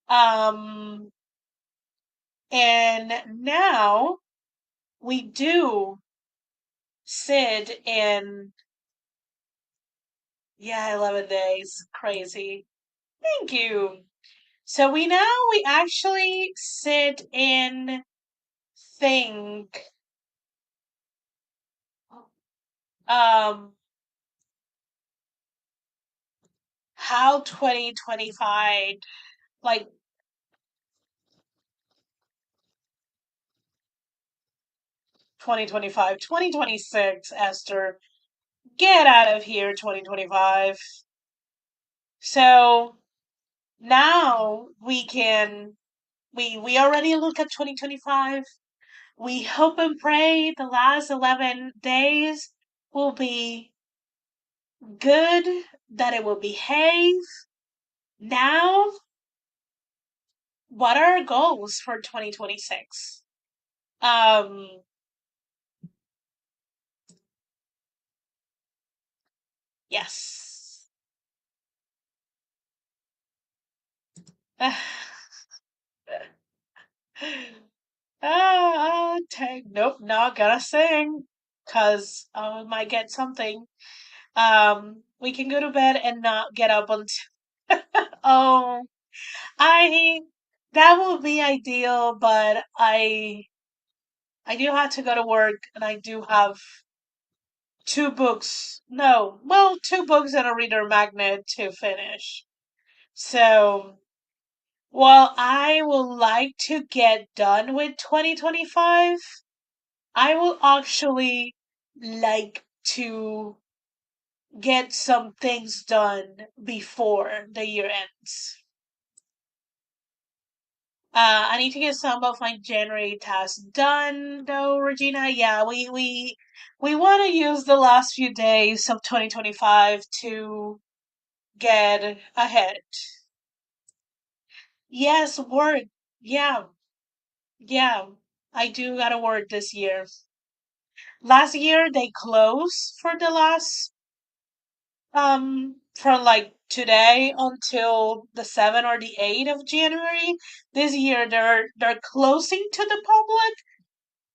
Um, and now we do sit in, yeah, 11 days. Crazy. Thank you. So we actually sit and think um how 2025, like 2025, 2026, Esther, get out of here 2025. So now we already look at 2025. We hope and pray the last 11 days will be good, that it will behave. Now, what are our goals for 2026? Um, yes. Nope, not gonna sing, cause I might get something. We can go to bed and not get up until. Oh, I that would be ideal, but I do have to go to work, and I do have two books. No, well, two books and a reader magnet to finish. So, while I would like to get done with 2025, I will actually like to get some things done before the year ends. I need to get some of my January tasks done, though, Regina. Yeah, we want to use the last few days of 2025 to get ahead. Yes, work. Yeah, yeah. I do gotta work this year. Last year they closed for the last from like today until the 7th or the 8th of January. This year they're closing to the public,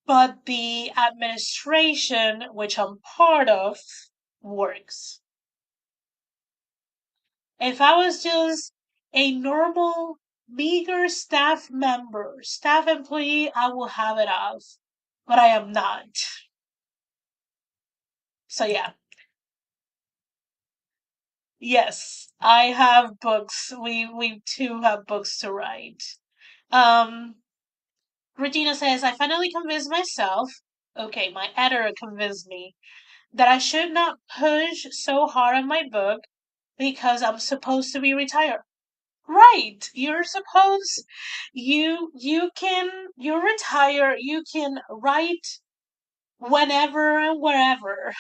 but the administration, which I'm part of, works. If I was just a normal, meager staff member, staff employee, I will have it off. But I am not. So yeah. Yes, I have books. We too have books to write. Um, Regina says, I finally convinced myself, okay, my editor convinced me, that I should not push so hard on my book because I'm supposed to be retired. Right. You're retired, you can write whenever and wherever.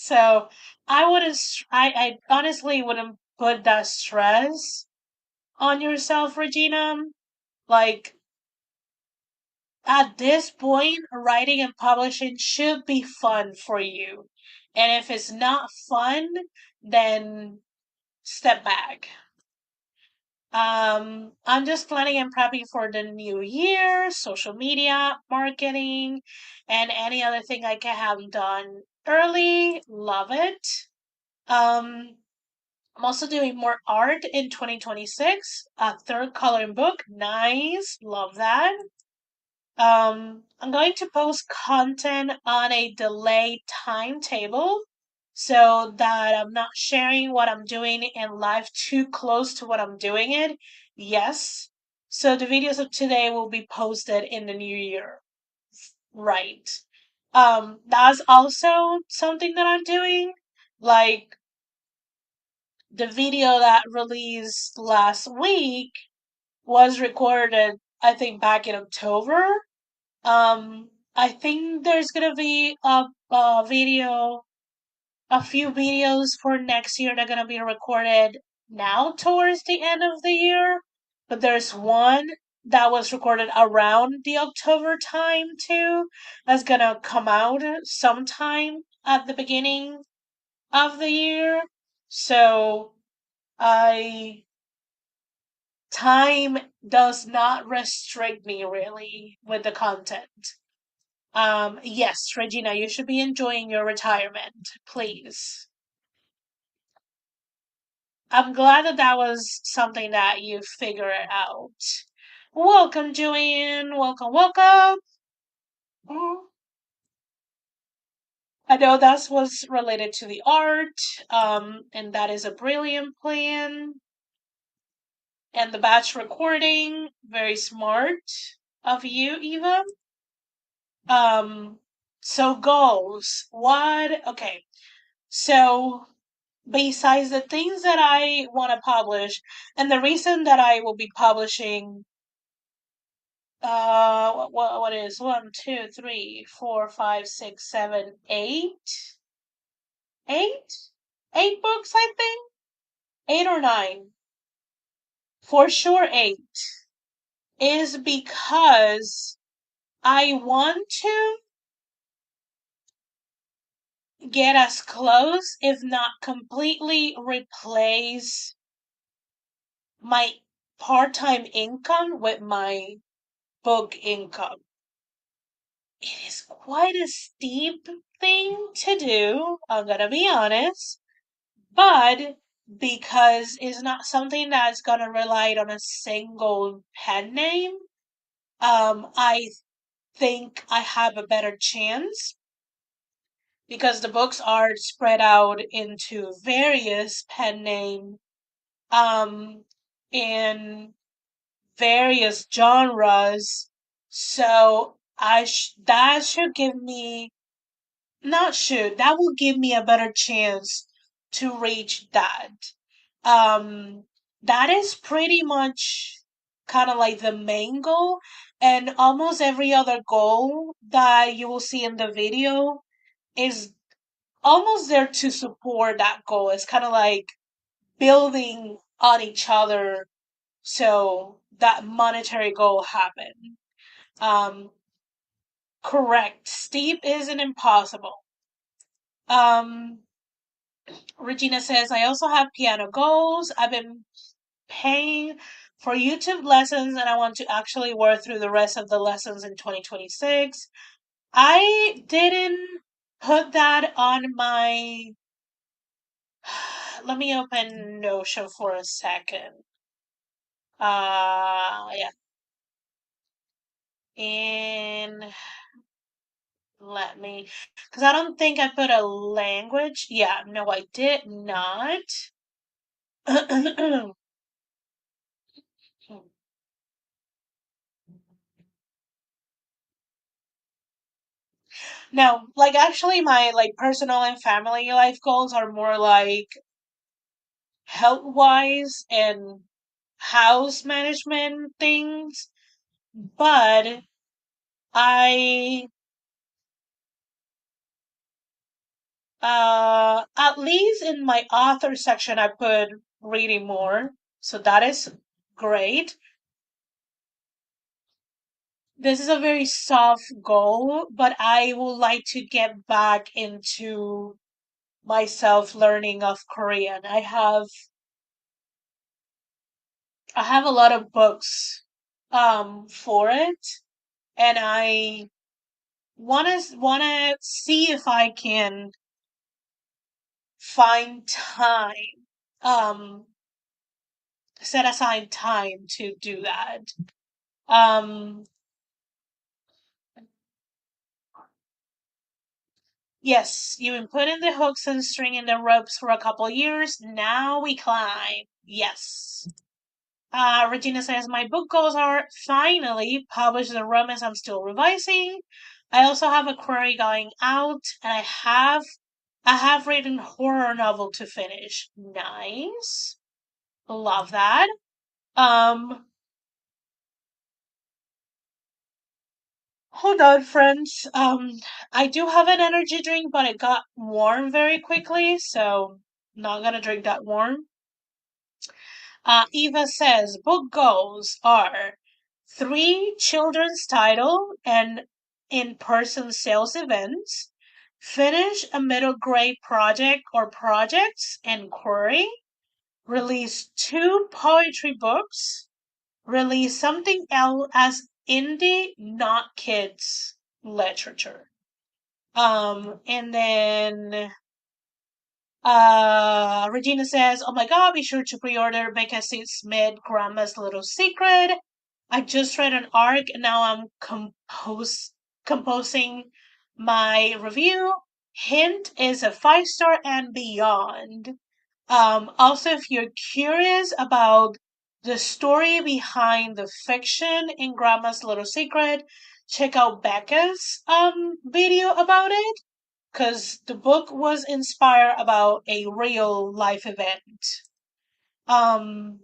So I wouldn't, I honestly wouldn't put that stress on yourself, Regina. Like, at this point, writing and publishing should be fun for you. And if it's not fun, then step back. I'm just planning and prepping for the new year, social media, marketing, and any other thing I can have done early. Love it. Um, I'm also doing more art in 2026. A third coloring book. Nice. Love that. I'm going to post content on a delayed timetable so that I'm not sharing what I'm doing in live too close to what I'm doing it. Yes. So the videos of today will be posted in the new year. Right. That's also something that I'm doing. Like the video that released last week was recorded, I think, back in October. I think there's gonna be a video, a few videos for next year that are gonna be recorded now towards the end of the year. But there's one that was recorded around the October time too, that's gonna come out sometime at the beginning of the year. So I time does not restrict me really with the content. Yes, Regina, you should be enjoying your retirement, please. I'm glad that that was something that you figured out. Welcome, Julian. Welcome, welcome. Mm. I know that was related to the art, and that is a brilliant plan. And the batch recording, very smart of you, Eva. Um, so goals. What? Okay. So besides the things that I want to publish, and the reason that I will be publishing, what is 8, 8 books, I think, 8 or 9, for sure 8, is because I want to get as close, if not completely replace my part-time income with my book income. It is quite a steep thing to do, I'm gonna be honest, but because it's not something that's gonna rely on a single pen name, I think I have a better chance because the books are spread out into various pen name, um, in various genres. So that should give me, not should, that will give me a better chance to reach that. Um, that is pretty much kind of like the main goal, and almost every other goal that you will see in the video is almost there to support that goal. It's kind of like building on each other so that monetary goal happen. Um, correct. Steep isn't impossible. Um, Regina says, I also have piano goals. I've been paying for YouTube lessons and I want to actually work through the rest of the lessons in 2026. I didn't put that on my. Let me open Notion for a second. Yeah. And let me, because I don't think I put a language. Yeah, no, I did not. No, like actually my like personal and family life goals are more like health wise and house management things. But I At least in my author section, I put reading more. So that is great. This is a very soft goal, but I would like to get back into myself learning of Korean. I have a lot of books for it, and I wanna see if I can find time, um set aside time to do that. Um yes, you've been putting the hooks and stringing the ropes for a couple years. Now we climb. Yes. Regina says, my book goals are finally publish the romance I'm still revising. I also have a query going out, and I have written horror novel to finish. Nice. Love that. Um, Hold on, friends. I do have an energy drink, but it got warm very quickly, so not gonna drink that warm. Eva says book goals are three children's title and in-person sales events, finish a middle grade project or projects and query, release two poetry books, release something else as indie, not kids literature. And then Regina says, "Oh my God, be sure to pre-order Becca C. Smith Grandma's Little Secret. I just read an arc and now I'm composing my review. Hint is a 5 star and beyond. Also, if you're curious about the story behind the fiction in Grandma's Little Secret, check out Becca's video about it because the book was inspired about a real life event. Um,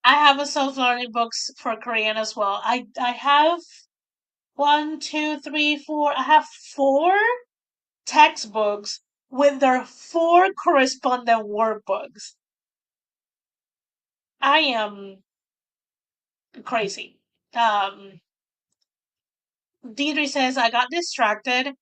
I have a self-learning books for Korean as well. I have one, two, three, four. I have four textbooks with their four correspondent workbooks. I am crazy. Um, Deidre says I got distracted,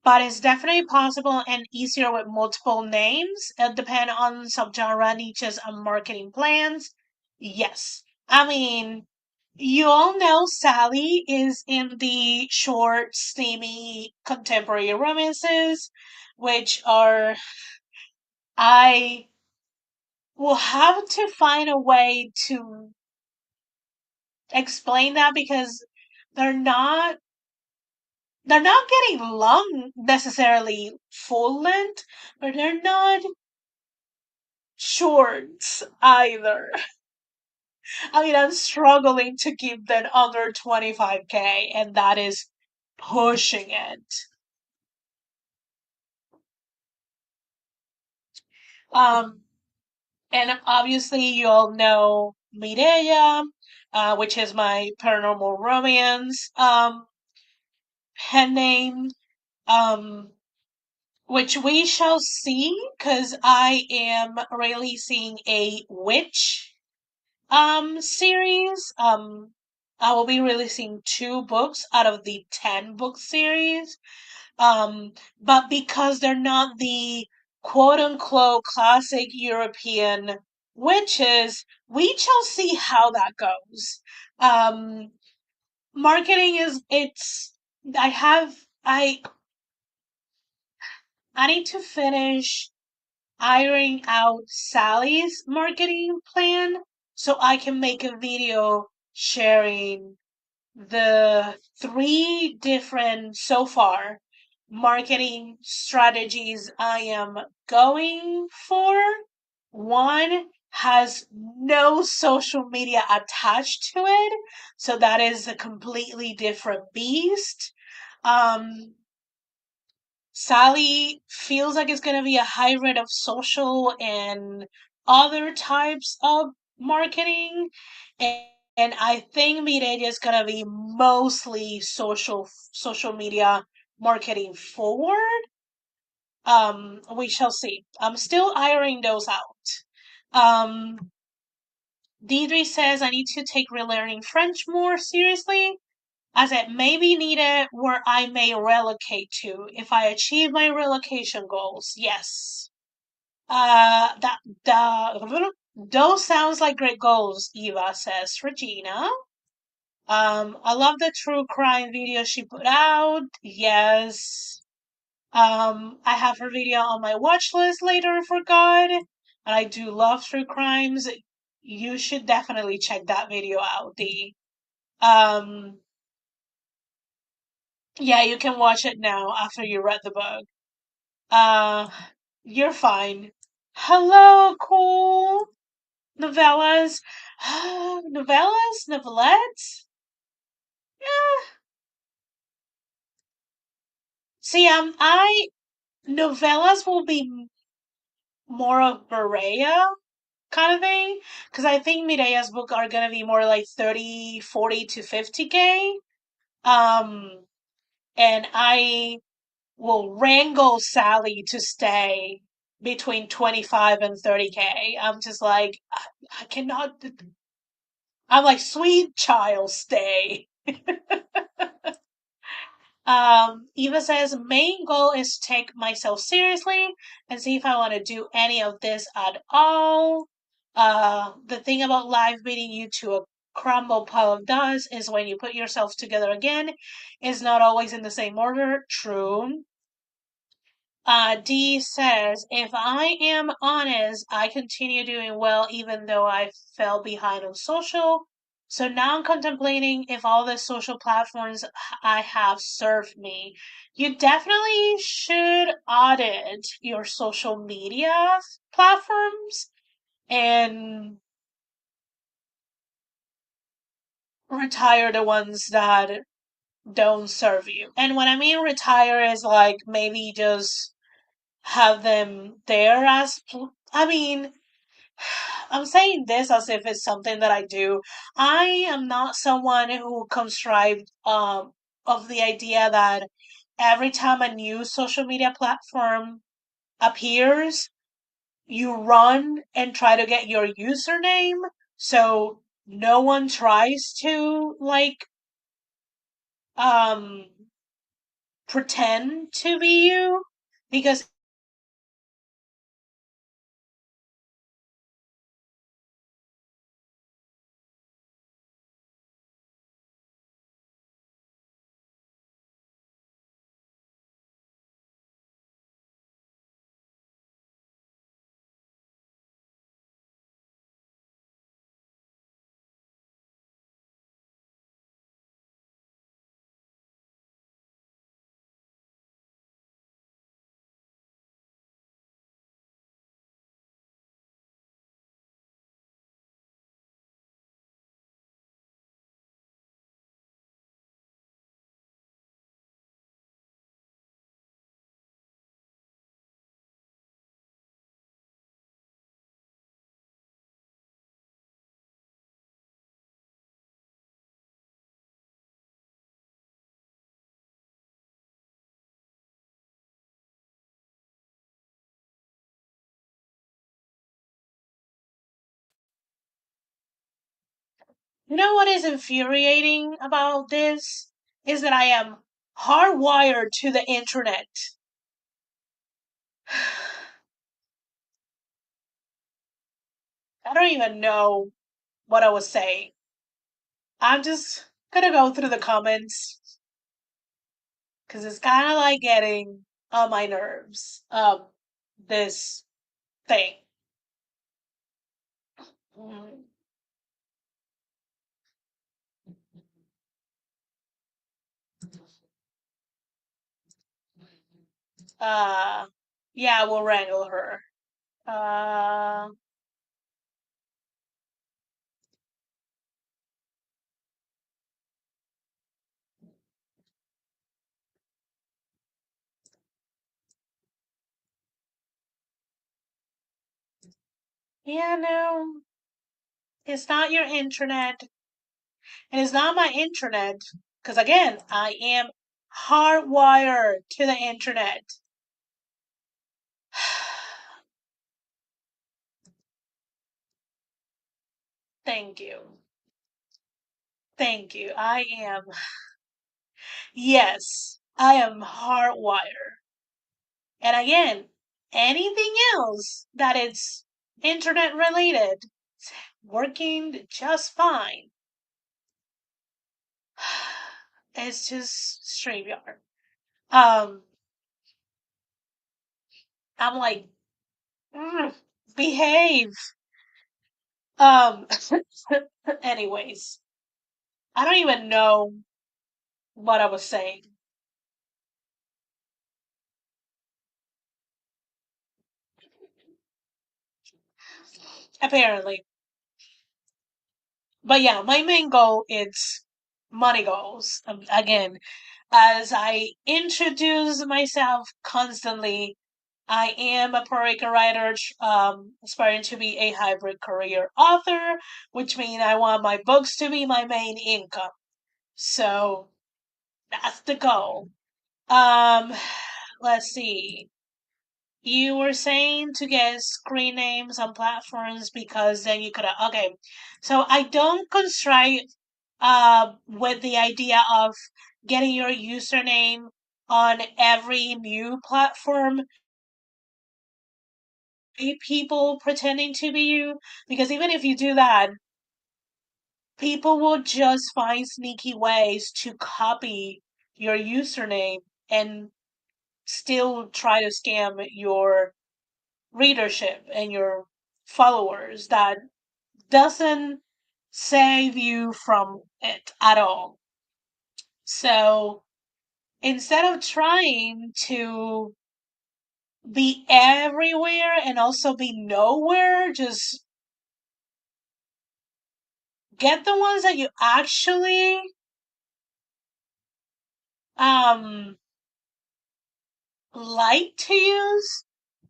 but it's definitely possible and easier with multiple names. It depends on subgenre niches and marketing plans. Yes. I mean, you all know Sally is in the short, steamy contemporary romances, which are, I will have to find a way to explain that because they're not they're not getting long necessarily full length, but they're not shorts either. I mean, I'm struggling to keep that under 25K, and that is pushing it. Um, and obviously, you all know Mireia, which is my paranormal romance pen name, um, which we shall see, because I am releasing a witch series. I will be releasing two books out of the 10 book series. But because they're not the quote unquote classic European witches, we shall see how that goes. Um, Marketing is it's I have I need to finish ironing out Sally's marketing plan so I can make a video sharing the three different so far marketing strategies I am going for. One has no social media attached to it, so that is a completely different beast. Um, Sally feels like it's going to be a hybrid of social and other types of marketing. And I think Mireia is going to be mostly social media marketing forward. We shall see. I'm still ironing those out. Um, Deidre says I need to take relearning French more seriously, as it may be needed where I may relocate to if I achieve my relocation goals. Yes. Those sounds like great goals, Eva says. Regina. I love the true crime video she put out. Yes. I have her video on my watch list later for God. And I do love true crimes. You should definitely check that video out, D. Um, yeah, you can watch it now after you read the book. Uh, you're fine. Hello, cool novellas. Novellas? Novelettes? Yeah. See, I novellas will be more of Berea kind of thing, because I think Mireya's book are gonna be more like 30, 40 to 50K. Um, and I will wrangle Sally to stay between 25 and 30K. I'm just like, I cannot. I'm like, sweet child, stay. Eva says, main goal is to take myself seriously and see if I want to do any of this at all. The thing about life beating you to a crumble pile of dust is when you put yourself together again, it's not always in the same order. True. D says, if I am honest, I continue doing well even though I fell behind on social. So now I'm contemplating if all the social platforms I have served me. You definitely should audit your social media platforms and retire the ones that don't serve you. And when I mean retire is like maybe just have them there as I mean I'm saying this as if it's something that I do. I am not someone who contrived of the idea that every time a new social media platform appears, you run and try to get your username so no one tries to like um pretend to be you, because you know what is infuriating about this is that I am hardwired to the internet. I don't even know what I was saying. I'm just gonna go through the comments because it's kind of like getting on my nerves. This thing. Mm, Uh, yeah, we'll wrangle her. Uh, yeah, no, it's not your internet. And it's not my internet, because again, I am hardwired to the internet. Thank you. Thank you. I am, yes, I am hardwired. And again, anything else that is internet related, working just fine. It's just StreamYard. Um, I'm like, "Mm, behave." Um, anyways, I don't even know what I was saying. Apparently, but yeah, my main goal is money goals. Again, as I introduce myself constantly, I am a Puerto Rican writer, aspiring to be a hybrid career author, which means I want my books to be my main income. So that's the goal. Um, let's see. You were saying to get screen names on platforms because then you could. Okay, so I don't constrive with the idea of getting your username on every new platform. People pretending to be you, because even if you do that, people will just find sneaky ways to copy your username and still try to scam your readership and your followers. That doesn't save you from it at all. So instead of trying to be everywhere and also be nowhere, just get the ones that you actually um like to use,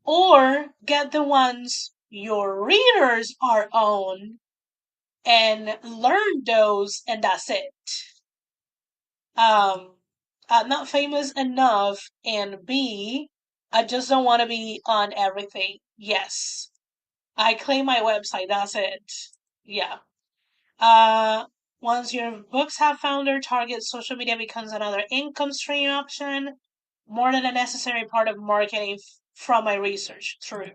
or get the ones your readers are on and learn those, and that's it. um I'm not famous enough, and B, I just don't want to be on everything. Yes, I claim my website, that's it. Yeah. uh Once your books have found their target, social media becomes another income stream option, more than a necessary part of marketing from my research. True.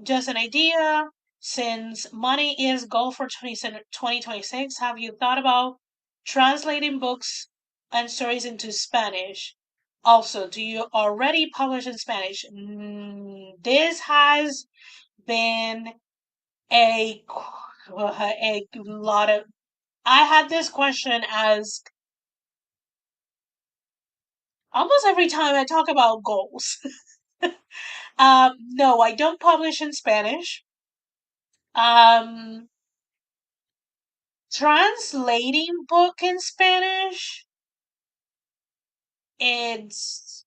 Just an idea. Since money is goal for 2026, have you thought about translating books and stories into Spanish? Also, do you already publish in Spanish? This has been a a lot of. I had this question asked almost every time I talk about goals. No, I don't publish in Spanish. Um, Translating book in Spanish, it's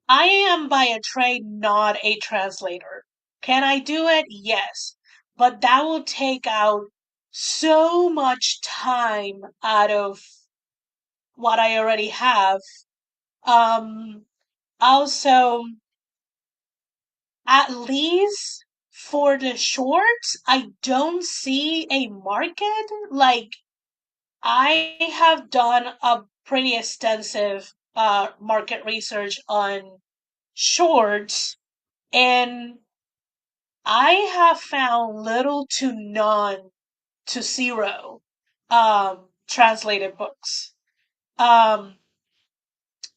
I am by a trade not a translator. Can I do it? Yes. But that will take out so much time out of what I already have. Um Also, at least for the shorts, I don't see a market. Like, I have done a pretty extensive market research on shorts, and I have found little to none to zero translated books. Um,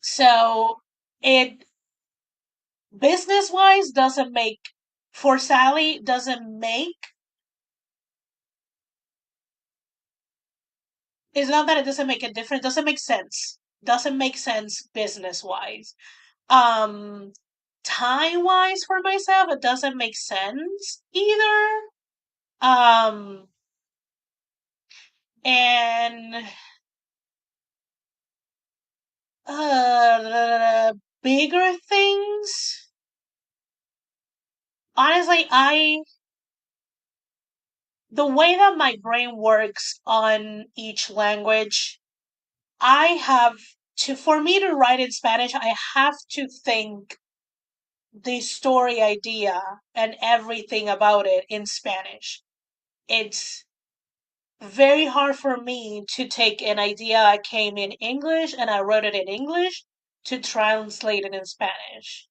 so it business wise doesn't make, for Sally doesn't make, it's not that it doesn't make a difference, it doesn't make sense. Doesn't make sense business wise. Um Time wise for myself, it doesn't make sense either. Um and bigger things. Honestly, I the way that my brain works on each language, I have to, for me to write in Spanish, I have to think the story idea and everything about it in Spanish. It's very hard for me to take an idea that came in English and I wrote it in English to translate it in Spanish.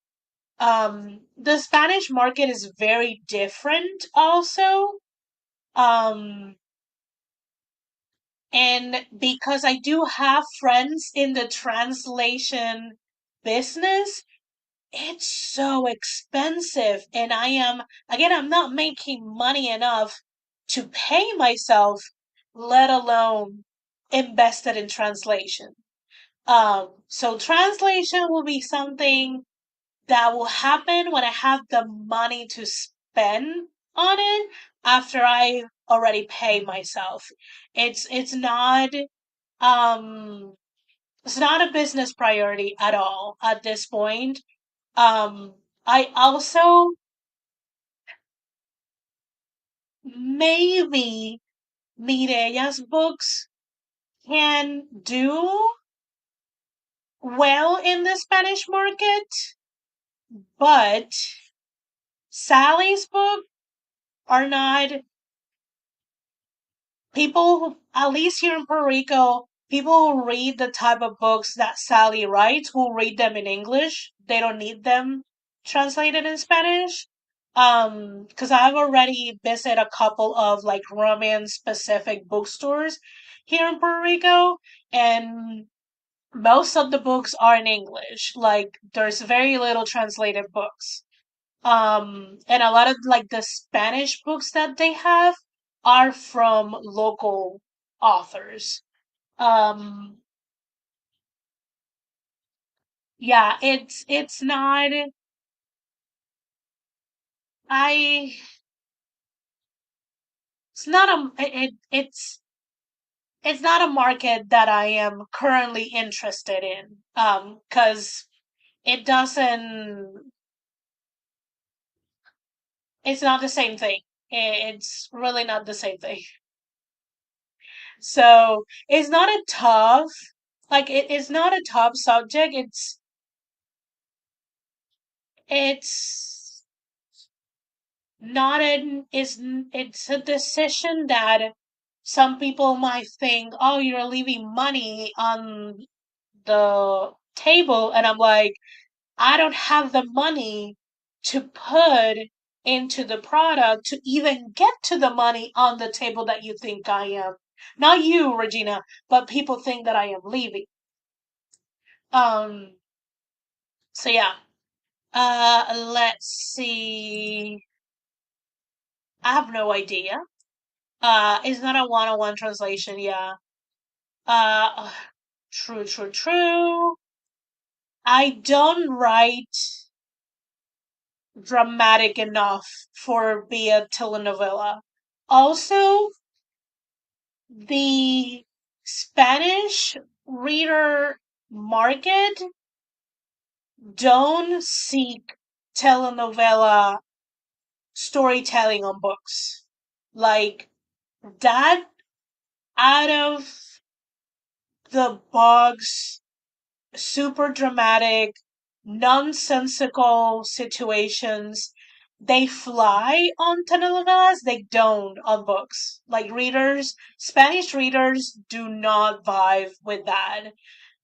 The Spanish market is very different also. Um, and because I do have friends in the translation business, it's so expensive. And again, I'm not making money enough to pay myself, let alone invested in translation. So translation will be something that will happen when I have the money to spend on it after I already pay myself. It's not um it's not a business priority at all at this point. I also maybe Mireya's books can do well in the Spanish market, but Sally's book are not people who, at least here in Puerto Rico, people who read the type of books that Sally writes will read them in English. They don't need them translated in Spanish. Because I've already visited a couple of like romance specific bookstores here in Puerto Rico, and most of the books are in English. Like there's very little translated books. And a lot of like the Spanish books that they have are from local authors. Um, yeah, it's not I it's not it's not a market that I am currently interested in. Cuz it doesn't it's not the same thing. It's really not the same thing. So, it's not a tough it's not a tough subject. It's not an is it's a decision that some people might think, oh, you're leaving money on the table, and I'm like, I don't have the money to put into the product to even get to the money on the table that you think I am. Not you, Regina, but people think that I am leaving. um so yeah. Let's see. I have no idea. It's not a one-on-one translation, yeah. Uh, true, true, true. I don't write dramatic enough for be a telenovela. Also, the Spanish reader market don't seek telenovela storytelling on books. Like that out of the box super dramatic, nonsensical situations. They fly on telenovelas, they don't on books. Like readers, Spanish readers do not vibe with that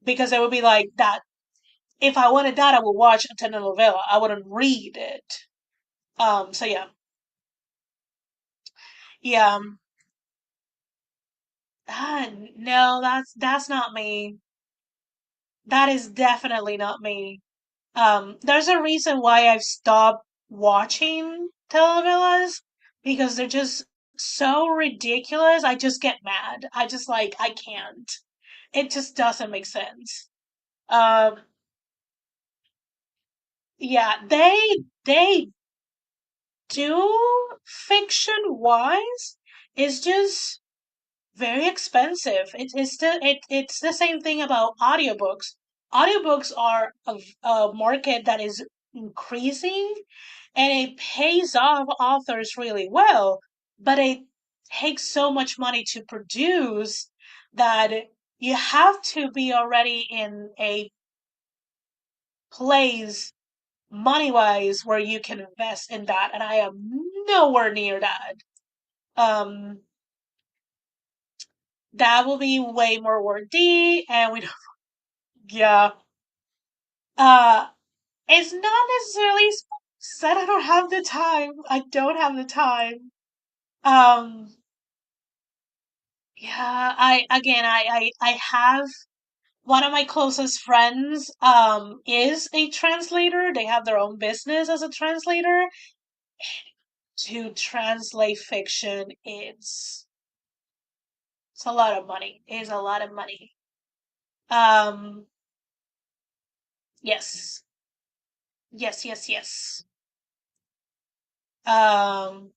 because it would be like that. If I wanted that, I would watch a telenovela. I wouldn't read it. So yeah, yeah. No, that's not me. That is definitely not me. There's a reason why I've stopped watching telenovelas because they're just so ridiculous. I just get mad. I just like I can't. It just doesn't make sense. Um, yeah, they do fiction wise. It's just very expensive. It's the same thing about audiobooks. Audiobooks are a market that is increasing and it pays off authors really well, but it takes so much money to produce that you have to be already in a place money wise where you can invest in that, and I am nowhere near that. Um, that will be way more worthy, and we don't, yeah. Uh, it's not necessarily said I don't have the time. I don't have the time. Um, yeah, I have one of my closest friends is a translator. They have their own business as a translator. To translate fiction, it's a lot of money. It's a lot of money. Um, yes, yes, yes, yes. Um,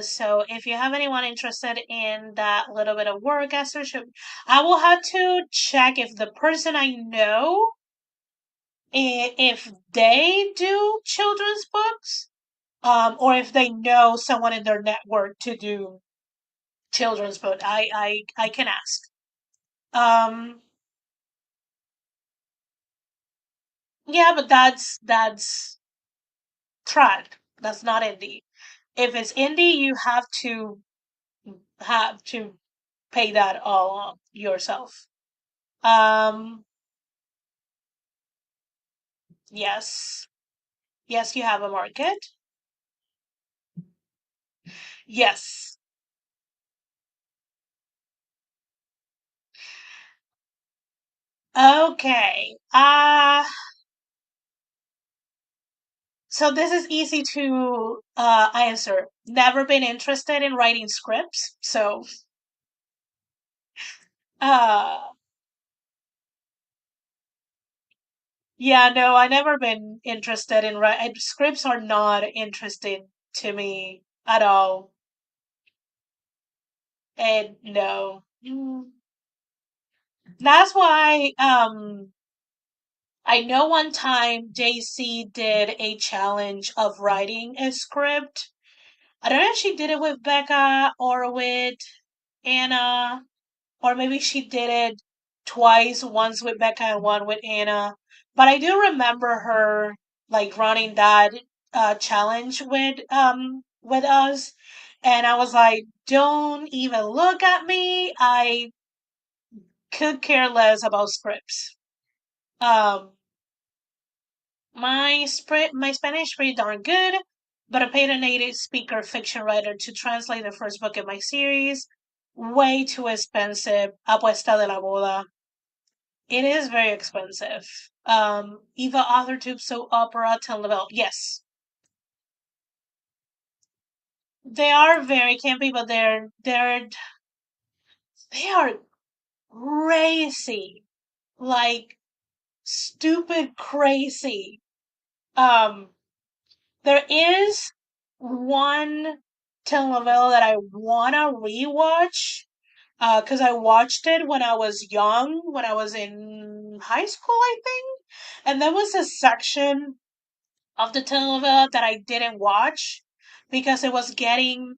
so if you have anyone interested in that little bit of work excerpt, I will have to check if the person I know, if they do children's books, or if they know someone in their network to do children's book. I can ask. Um, yeah, but that's trad. That's not indie. If it's indie, you have to pay that all yourself. Um, yes. Yes, you have a market. Yes. Okay. So this is easy to answer. Never been interested in writing scripts. So, uh yeah, no, I never been interested in writing scripts are not interesting to me at all. And no. That's why I know one time JC did a challenge of writing a script. I don't know if she did it with Becca or with Anna, or maybe she did it twice, once with Becca and one with Anna. But I do remember her like running that challenge with us, and I was like, "Don't even look at me. I could care less about scripts." Um, my Spanish pretty darn good, but I paid a native speaker fiction writer to translate the first book in my series. Way too expensive. Apuesta de la boda. It is very expensive. Eva author tube soap opera telenovela. Yes, they are very campy, but they are crazy, like stupid crazy. Um, there is one telenovela that I wanna rewatch because I watched it when I was young, when I was in high school, I think. And there was a section of the telenovela that I didn't watch because it was getting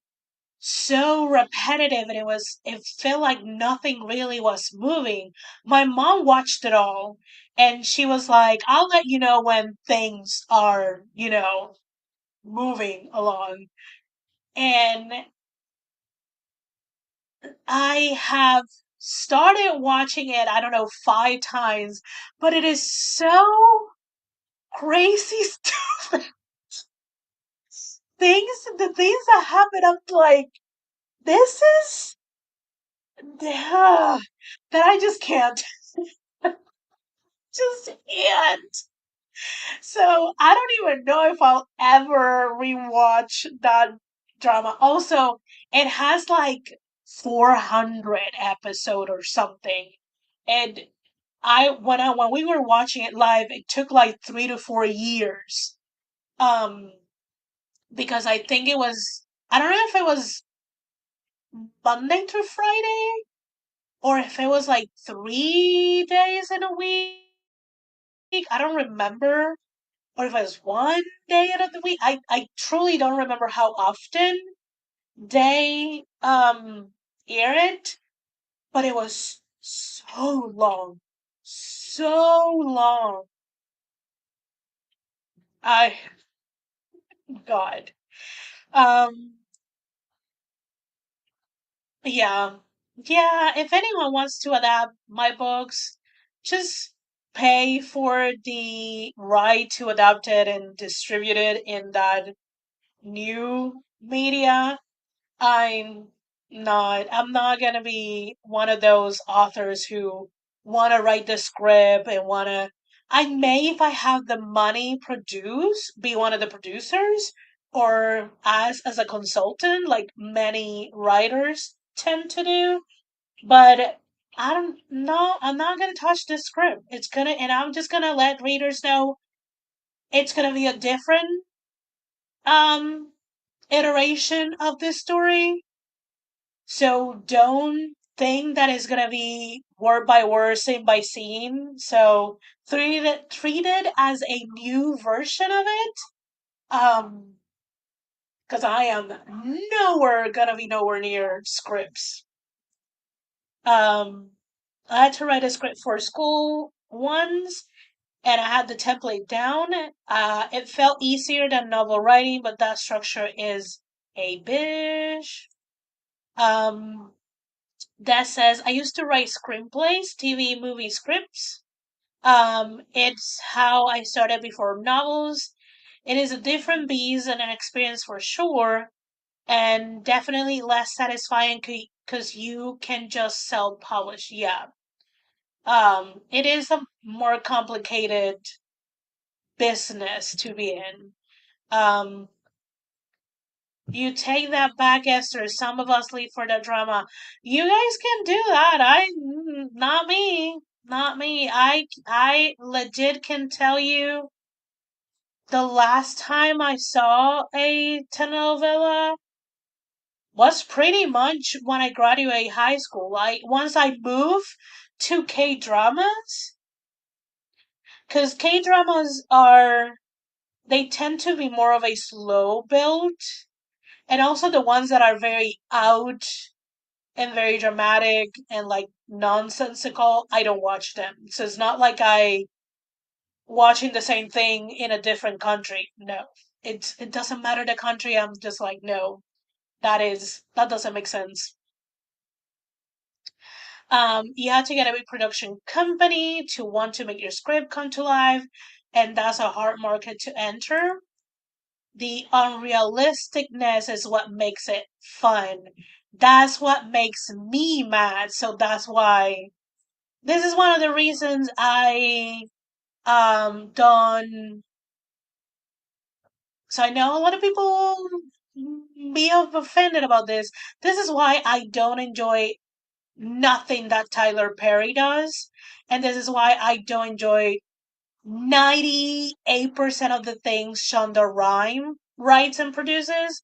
so repetitive and it felt like nothing really was moving. My mom watched it all and she was like, I'll let you know when things are, moving along. And I have started watching it, I don't know, 5 times, but it is so crazy stupid. The things that happen, I'm like, this is, that I just can't, just can't. So I don't even know if I'll ever rewatch that drama. Also, it has like 400 episode or something. And when we were watching it live, it took like 3 to 4 years. Um, because I think it was, I don't know if it was Monday to Friday or if it was like 3 days in a week. I don't remember. Or if it was one day out of the week. I truly don't remember how often they air it, but it was so long. So long. I God. Um yeah. Yeah, if anyone wants to adapt my books, just pay for the right to adapt it and distribute it in that new media. I'm not gonna be one of those authors who wanna write the script and wanna I may, if I have the money, be one of the producers or as a consultant like many writers tend to do. But I don't know, I'm not gonna touch this script. I'm just gonna let readers know it's gonna be a different um iteration of this story, so don't think that it's gonna be word by word, scene by scene. So treat it as a new version of it. Um, because I am nowhere near scripts. Um, I had to write a script for school once, and I had the template down. It felt easier than novel writing, but that structure is a bitch. Um, that says I used to write screenplays, TV movie scripts. It's how I started before novels. It is a different beast and an experience for sure, and definitely less satisfying because you can just self-publish. Yeah. It is a more complicated business to be in. Um, You take that back, Esther. Some of us leave for the drama. You guys can do that. Not me. Not me. I legit can tell you the last time I saw a telenovela was pretty much when I graduated high school. Like once I moved to K dramas, because K dramas they tend to be more of a slow build, and also the ones that are very out and very dramatic and like nonsensical, I don't watch them. So it's not like I watching the same thing in a different country. No. It doesn't matter the country. I'm just like, no, that doesn't make sense. You have to get a big production company to want to make your script come to life, and that's a hard market to enter. The unrealisticness is what makes it fun. That's what makes me mad. So that's why this is one of the reasons I don't. So I know a lot of people be offended about this. This is why I don't enjoy nothing that Tyler Perry does, and this is why I don't enjoy 98% of the things Shonda Rhimes writes and produces.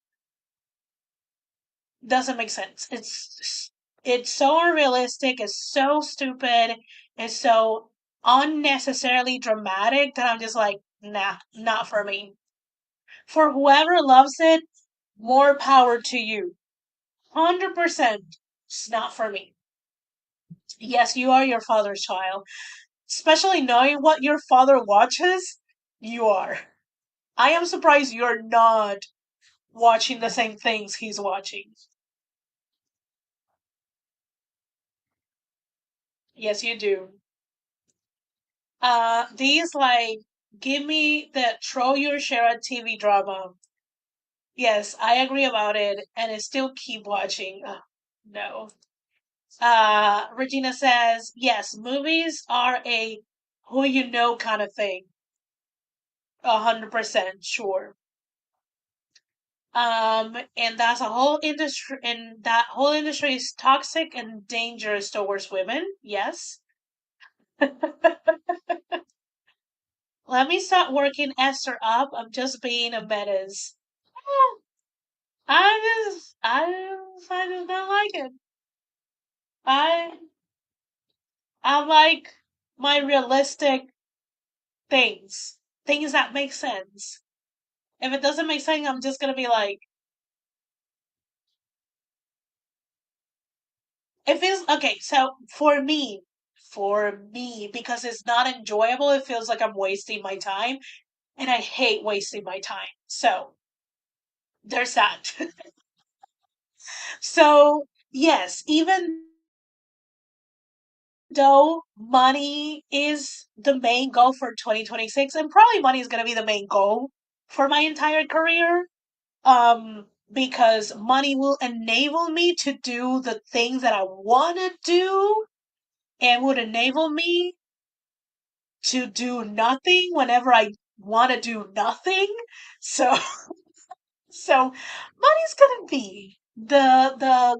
Doesn't make sense. It's so unrealistic. It's so stupid. It's so unnecessarily dramatic that I'm just like, nah, not for me. For whoever loves it, more power to you. 100%. It's not for me. Yes, you are your father's child. Especially knowing what your father watches, you are. I am surprised you're not watching the same things he's watching. Yes, you do. These like give me the throw your share at TV drama. Yes, I agree about it, and I still keep watching. No. Regina says yes, movies are a who you know kind of thing. 100% sure. And that's a whole industry, and that whole industry is toxic and dangerous towards women. Yes. Let me start working Esther up. I'm just being a menace. I just don't like it. I I like my realistic things, things that make sense. If it doesn't make sense, I'm just gonna be like, it feels okay. So for me, for me because it's not enjoyable. It feels like I'm wasting my time, and I hate wasting my time. So there's that. So, yes, even though money is the main goal for 2026, and probably money is going to be the main goal for my entire career, because money will enable me to do the things that I want to do and would enable me to do nothing whenever I want to do nothing. So, so money's going to be the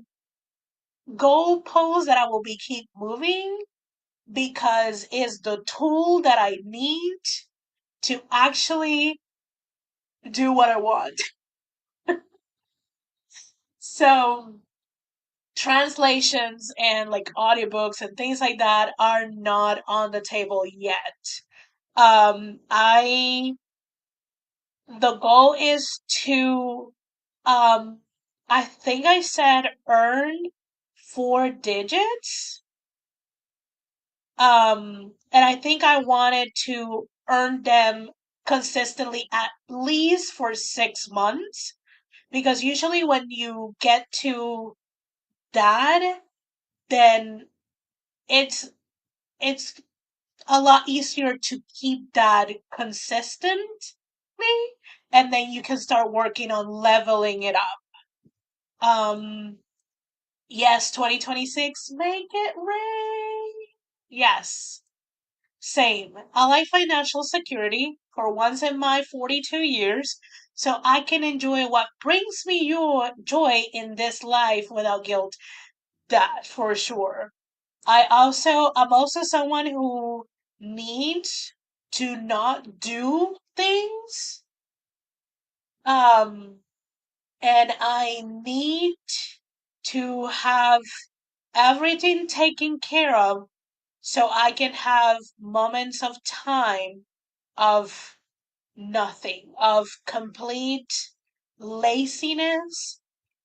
goalpost that I will be keep moving because it's the tool that I need to actually do what I want. So translations and like audiobooks and things like that are not on the table yet. I the goal is to um I think I said earn 4 digits. And I think I wanted to earn them consistently at least for 6 months because usually when you get to that, then it's it's a lot easier to keep that consistently, and then you can start working on leveling it up. Um, yes, 2026, make it rain. Yes. Same. I like financial security for once in my 42 years, so I can enjoy what brings me your joy in this life without guilt. That for sure. I'm also someone who needs to not do things. Um, and I need to have everything taken care of so I can have moments of time of nothing, of complete laziness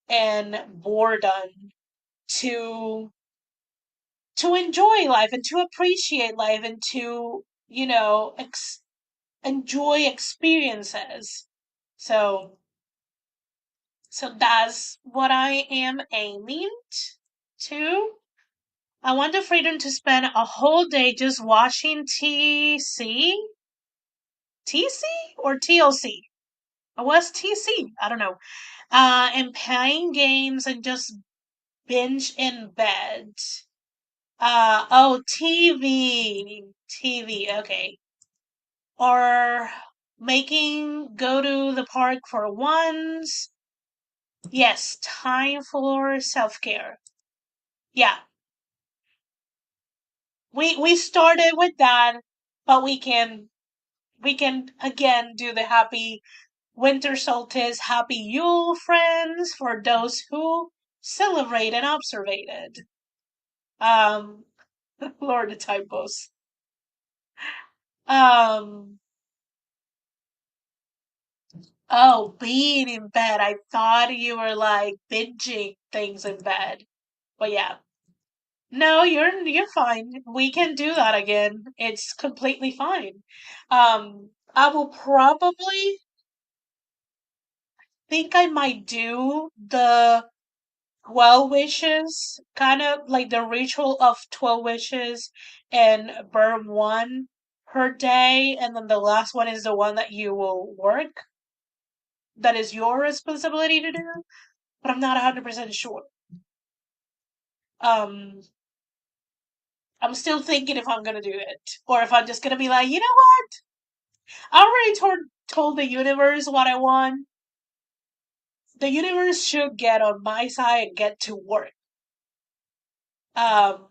and boredom to enjoy life and to appreciate life and to, enjoy experiences. So that's what I am aiming to. I want the freedom to spend a whole day just watching TC or TLC. What's TC? I don't know. And playing games and just binge in bed. TV, okay. Or making go to the park for once. Yes, time for self-care. Yeah, we started with that, but we can again do the happy winter solstice, happy Yule, friends, for those who celebrate and observated. Um, Lord the typos. Um, oh, being in bed. I thought you were like binging things in bed. But yeah. No, you're fine. We can do that again. It's completely fine. I will probably think I might do the 12 wishes, kind of like the ritual of 12 wishes and burn one per day, and then the last one is the one that you will work. That is your responsibility to do, but I'm not 100% sure. Um, I'm still thinking if I'm gonna do it, or if I'm just gonna be like, you know what? I already told the universe what I want. The universe should get on my side and get to work. Um,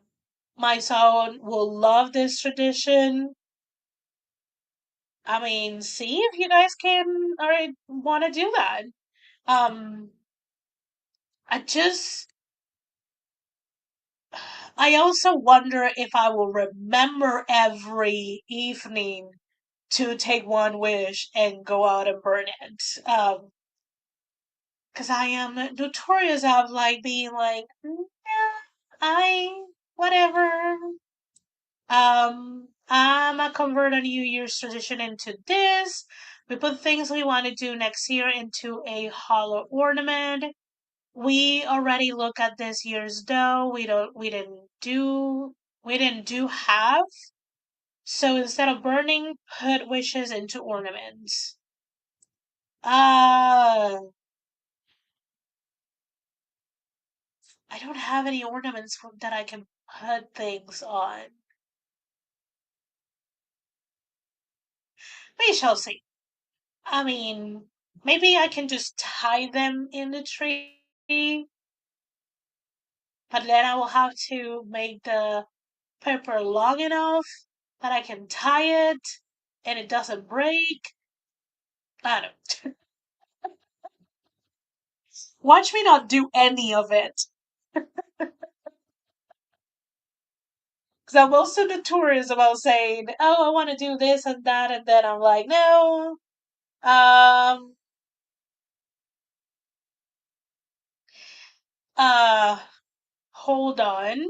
my son will love this tradition. I mean, see if you guys can or want to do that. Um, I just, I also wonder if I will remember every evening to take one wish and go out and burn it. Because I am notorious of like being like, yeah, I, whatever. I'ma convert a New Year's tradition into this. We put things we want to do next year into a hollow ornament. We already look at this year's dough. We didn't do half. So instead of burning, put wishes into ornaments. Uh, I don't have any ornaments that I can put things on. We shall see. I mean, maybe I can just tie them in the tree, but then I will have to make the paper long enough that I can tie it and it doesn't break. I don't. Watch me not do any of it. Because I'm also notorious about saying, oh, I want to do this and that, and then I'm like, no. Um, uh, hold on.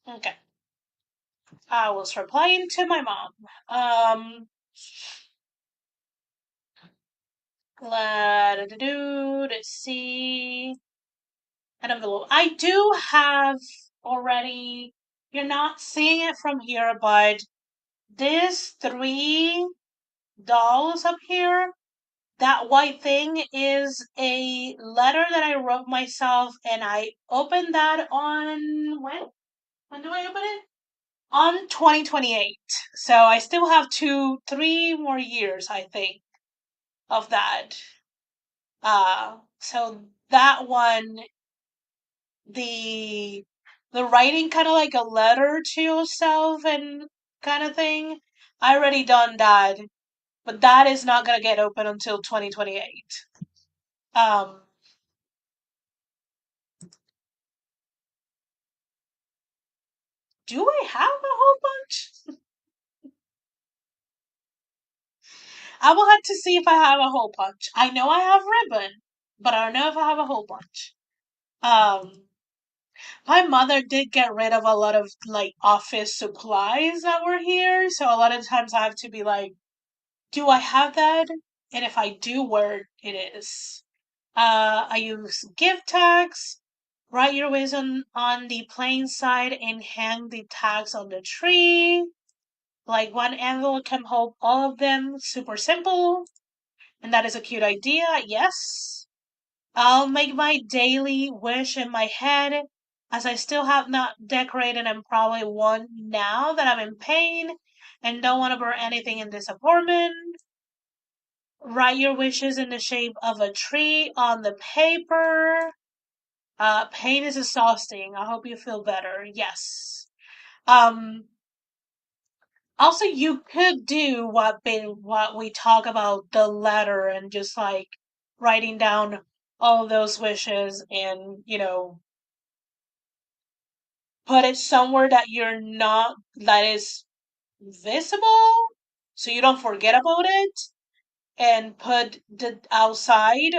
Okay. I was replying to my mom. Let's see. An envelope. I do have already. You're not seeing it from here, but these three dolls up here, that white thing is a letter that I wrote myself, and I opened that on when? When do I open it? On 2028. So I still have 3 more years, I think, of that. So that one, the the writing kind of like a letter to yourself and kind of thing. I already done that, but that is not gonna get open until 2028. Um, do I have a whole bunch? I will have to see if I have a whole bunch. I know I have ribbon, but I don't know if I have a whole bunch. Um, my mother did get rid of a lot of like office supplies that were here, so a lot of times I have to be like, do I have that? And if I do, where it is. I use gift tags. Write your ways on the plain side and hang the tags on the tree. Like one envelope can hold all of them. Super simple. And that is a cute idea. Yes. I'll make my daily wish in my head, as I still have not decorated and probably won't now that I'm in pain and don't want to burn anything in this apartment. Write your wishes in the shape of a tree on the paper. Pain is exhausting. I hope you feel better. Yes. Um, Also, you could do what we talk about, the letter, and just like writing down all those wishes and put it somewhere that you're not that is visible, so you don't forget about it, and put the outside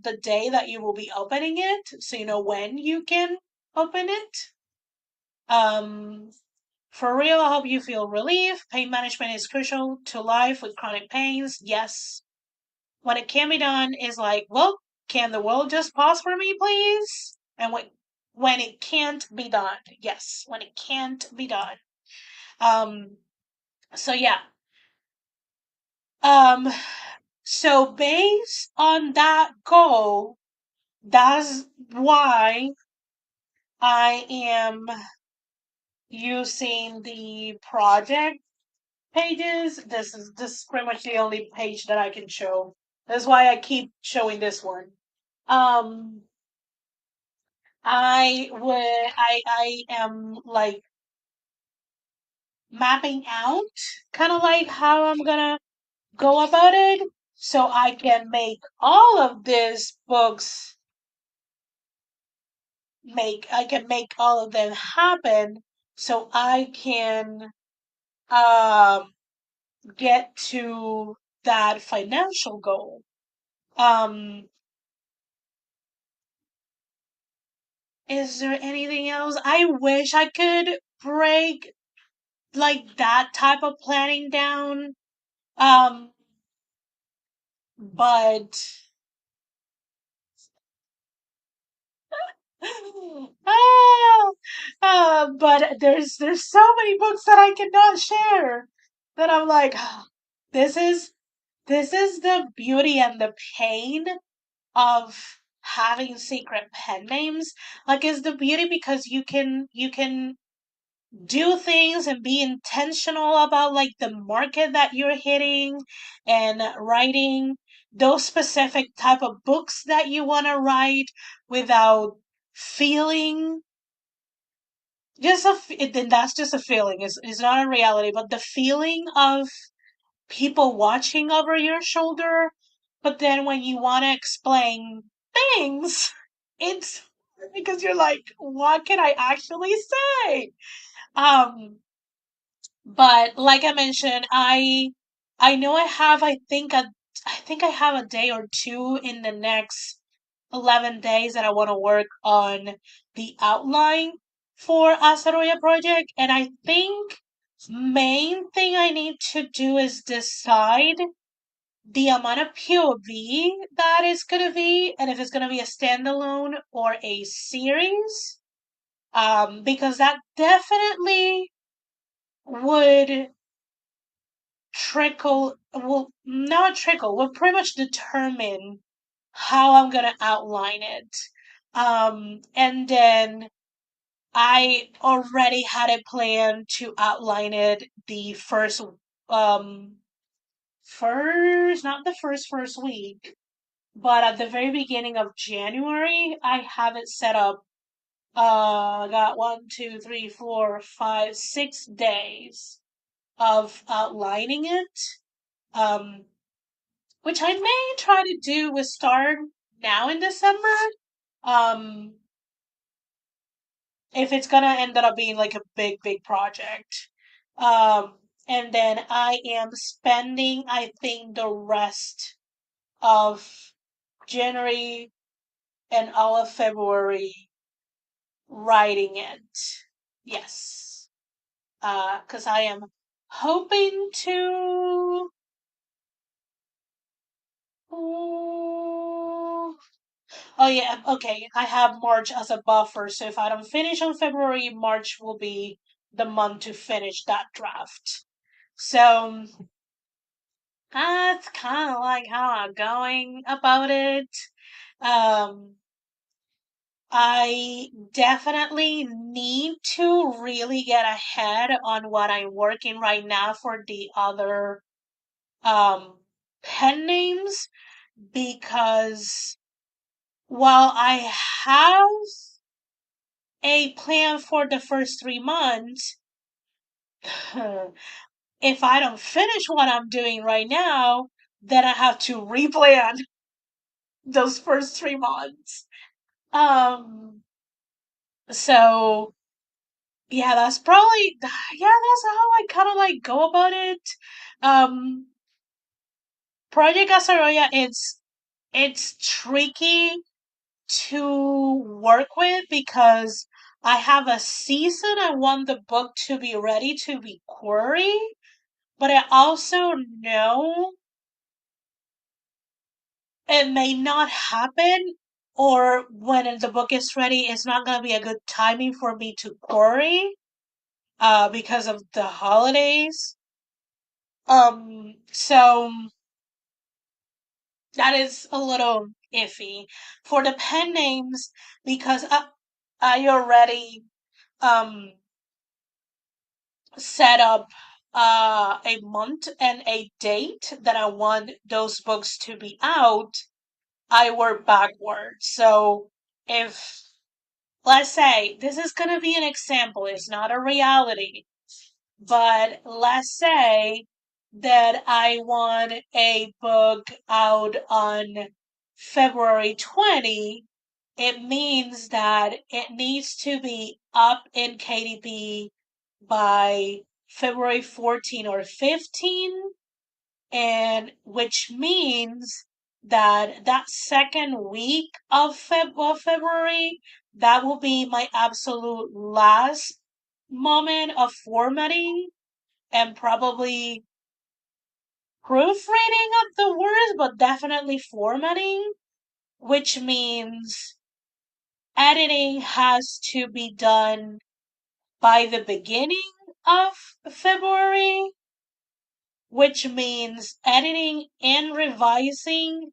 the day that you will be opening it, so you know when you can open it. Um, for real, I hope you feel relief. Pain management is crucial to life with chronic pains. Yes. When it can be done is like, well, can the world just pause for me, please? And when it can't be done, yes, when it can't be done. Um, so yeah. Um, so based on that goal, that's why I am using the project pages. This is pretty much the only page that I can show. That's why I keep showing this one. Um, I am like mapping out kind of like how I'm gonna go about it so I can make all of these books I can make all of them happen so I can um get to that financial goal. Um is there anything else? I wish I could break like that type of planning down. Um but ah, but there's so many books that I cannot share that I'm like, this is this is the beauty and the pain of having secret pen names. Like, is the beauty because you can do things and be intentional about like the market that you're hitting and writing those specific type of books that you want to write without feeling then that's just a feeling. It's not a reality, but the feeling of people watching over your shoulder. But then when you want to explain things, it's because you're like, what can I actually say? Um, but like I mentioned, I know I think I have a day or two in the next 11 days that I want to work on the outline for Asaroya project, and I think main thing I need to do is decide the amount of POV that is gonna be, and if it's gonna be a standalone or a series. Because that definitely would not trickle, will pretty much determine how I'm gonna outline it. And then I already had a plan to outline it the um, not the first week, but at the very beginning of January, I have it set up. I got 6 days of outlining it. Um, which I may try to do with start now in December. Um, if it's gonna end up being like a big project. And then I am spending, I think, the rest of January and all of February writing it. Yes. Because I am hoping to. Oh yeah, okay. I have March as a buffer, so if I don't finish on February, March will be the month to finish that draft. So that's kind of like how I'm going about it. Um, I definitely need to really get ahead on what I'm working right now for the other um pen names because while I have a plan for the first 3 months, if I don't finish what I'm doing right now, then I have to replan those first 3 months. Um, so yeah, that's how I kind of like go about it. Um, Project Asaroya, it's tricky to work with because I have a season. I want the book to be ready to be query, but I also know it may not happen, or when the book is ready, it's not going to be a good timing for me to query because of the holidays. So that is a little iffy for the pen names because I already um set up a month and a date that I want those books to be out, I work backwards. So if, let's say, this is going to be an example, it's not a reality, but let's say that I want a book out on February 20, it means that it needs to be up in KDP by February 14 or 15, and which means that that second week of February, that will be my absolute last moment of formatting and probably proofreading of the words, but definitely formatting, which means editing has to be done by the beginning of February, which means editing and revising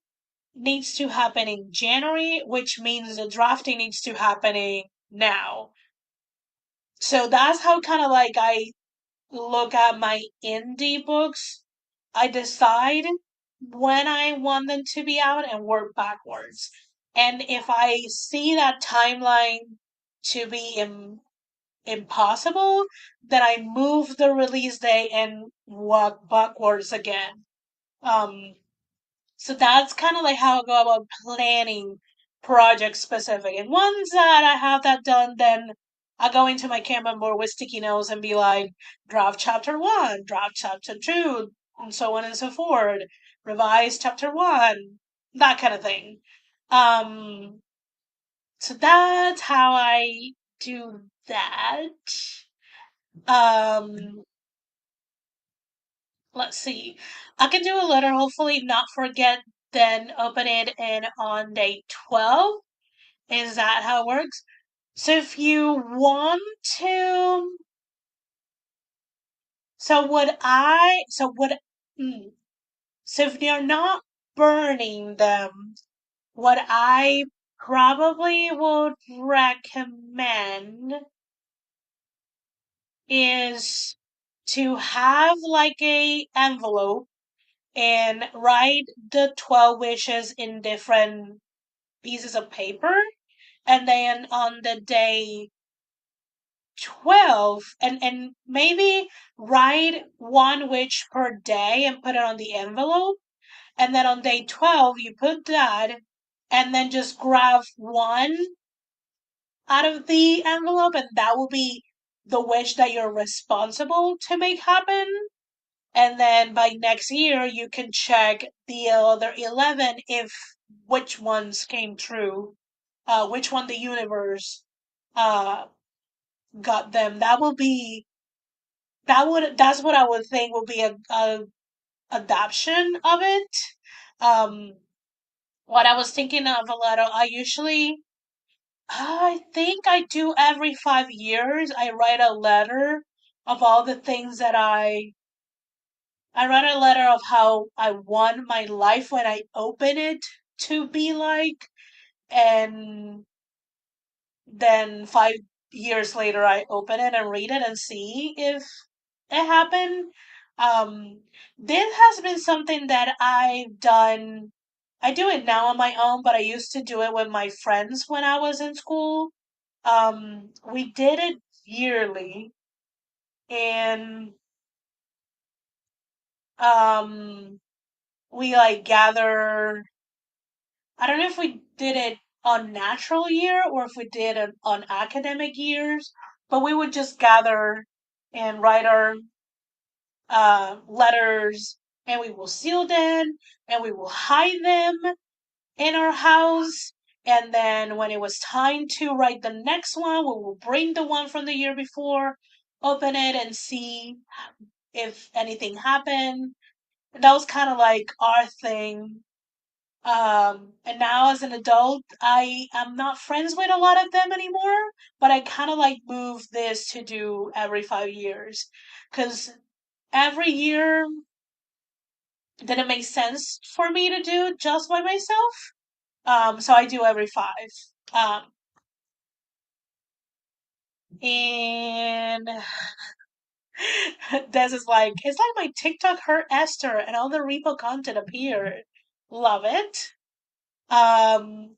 needs to happen in January, which means the drafting needs to happen now. So that's how kind of like I look at my indie books. I decide when I want them to be out and work backwards. And if I see that timeline to be impossible, then I move the release date and walk backwards again. Um, so that's kind of like how I go about planning project specific. And once that I have that done, then I go into my Kanban board with sticky notes and be like, draft chapter one, draft chapter two, and so on and so forth. Revise chapter one, that kind of thing. Um, so that's how I do that. Um, let's see. I can do a letter, hopefully not forget, then open it in on day 12. Is that how it works? So if you want to, so would I, so would, mm, so if you're not burning them, what I probably would recommend is to have like a envelope and write the 12 wishes in different pieces of paper, and then on the day 12, and maybe write one wish per day and put it on the envelope, and then on day 12 you put that, and then just grab one out of the envelope, and that will be the wish that you're responsible to make happen. And then by next year you can check the other 11 if which ones came true, which one the universe uh got them. That's what I would think will be a adoption of it. um what I was thinking of a little, I think I do every 5 years I write a letter of all the things that I write a letter of how I want my life when I open it to be like, and then 5 years later I open it and read it and see if it happened. Um, this has been something that I've done. I do it now on my own, but I used to do it with my friends when I was in school. We did it yearly, and um, we like gather. I don't know if we did it on natural year or if we did it on academic years, but we would just gather and write our letters, and we will seal them and we will hide them in our house. And then when it was time to write the next one, we will bring the one from the year before, open it, and see if anything happened. And that was kind of like our thing. And now as an adult, I am not friends with a lot of them anymore, but I kind of like move this to do every 5 years. Because every year didn't make sense for me to do just by myself. So I do every five. Um, and This is like it's like my TikTok hurt Esther and all the repo content appeared. Love it. Um,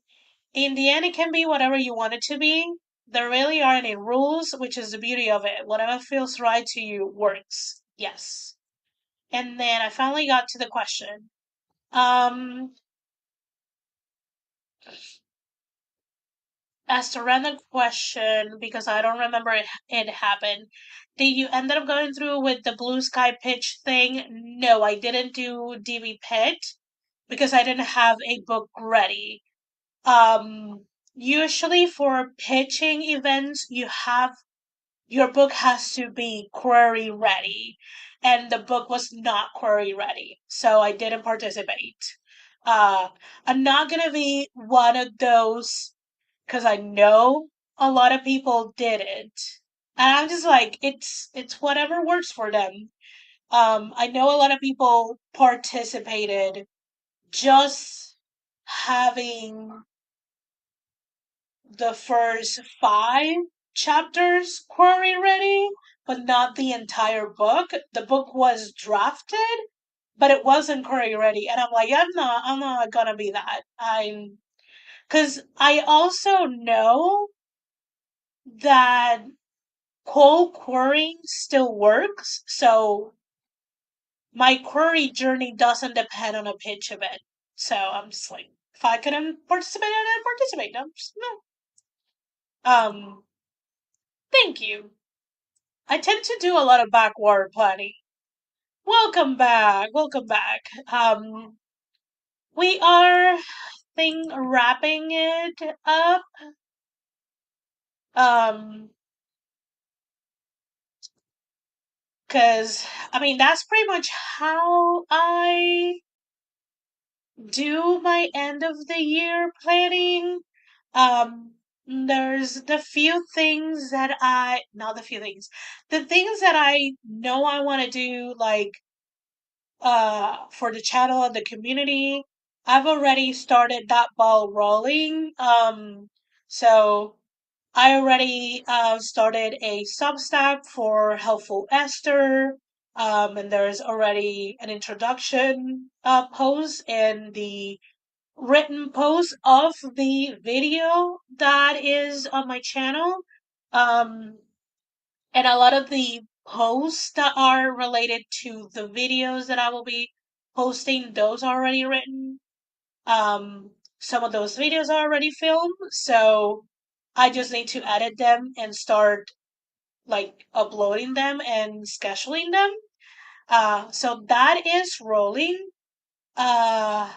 in the end, it can be whatever you want it to be. There really aren't any rules, which is the beauty of it. Whatever feels right to you works. Yes. And then I finally got to the question. Um, as to random question, because I don't remember it happened. Did you end up going through with the blue sky pitch thing? No, I didn't do DB Pit because I didn't have a book ready. Usually for pitching events, your book has to be query ready, and the book was not query ready, so I didn't participate. Uh, I'm not gonna be one of those because I know a lot of people did it, and I'm just like, it's whatever works for them. I know a lot of people participated just having the first five chapters query ready, but not the entire book. The book was drafted, but it wasn't query ready. And I'm like, I'm not gonna be that. Cause I also know that cold querying still works. So my query journey doesn't depend on a pitch event. So I'm just like, if I couldn't participate, I didn't participate. I'm just, no. Thank you. I tend to do a lot of backward planning. Welcome back. Welcome back. We are wrapping it up. Um, cause I mean that's pretty much how I do my end of the year planning. There's the few things that not the few things, the things that I know I want to do, like for the channel and the community. I've already started that ball rolling. So I already started a Substack for Helpful Esther. And there's already an introduction post and the written post of the video that is on my channel. Um, and a lot of the posts that are related to the videos that I will be posting, those are already written. Some of those videos are already filmed, so I just need to edit them and start like uploading them and scheduling them. So that is rolling. Uh,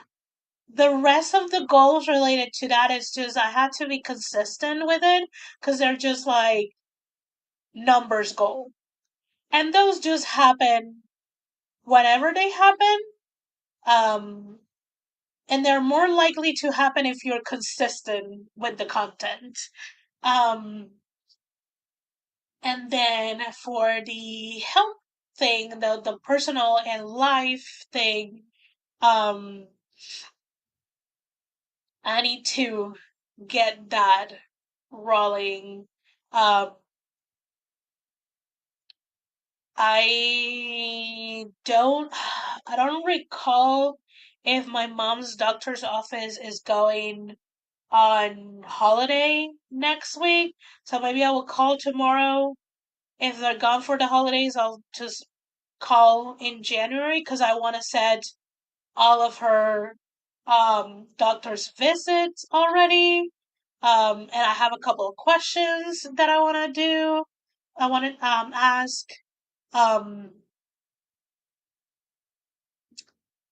the rest of the goals related to that is just I had to be consistent with it because they're just like numbers goal. And those just happen whenever they happen. Um, and they're more likely to happen if you're consistent with the content. Um, and then for the health thing, the personal and life thing, um, I need to get that rolling. Um, I don't recall if my mom's doctor's office is going on holiday next week. So maybe I will call tomorrow. If they're gone for the holidays, I'll just call in January because I want to set all of her doctor's visits already. And I have a couple of questions that I want to do. I want to ask. Um,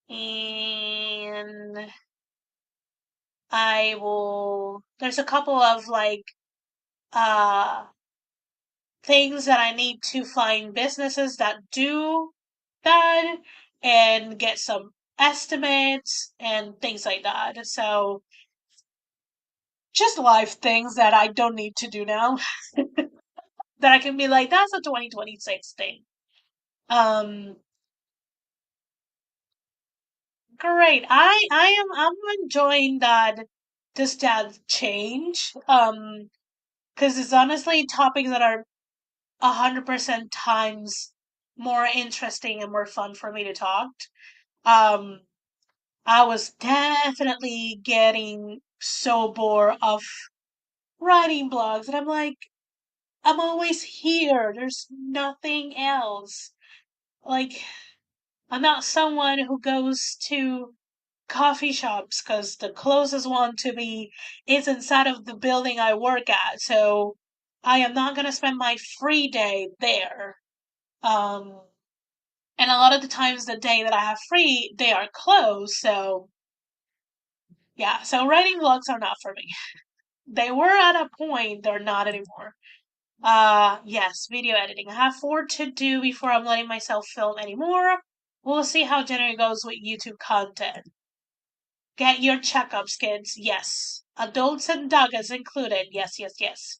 and I will. There's a couple of like uh things that I need to find businesses that do that and get some estimates and things like that. So just life things that I don't need to do now that I can be like, that's a 2026 thing. Um, great. I'm enjoying that change. Because it's honestly topics that are 100% times more interesting and more fun for me to talk. Um, I was definitely getting so bored of writing blogs, and I'm like, I'm always here. There's nothing else. Like, I'm not someone who goes to coffee shops because the closest one to me is inside of the building I work at. So I am not gonna spend my free day there. Um, and a lot of the times the day that I have free, they are closed. So yeah, so writing vlogs are not for me. They were at a point, they're not anymore. Yes, video editing. I have 4 to do before I'm letting myself film anymore. We'll see how January goes with YouTube content. Get your checkups, kids. Yes. Adults and doggas included. Yes, yes, yes.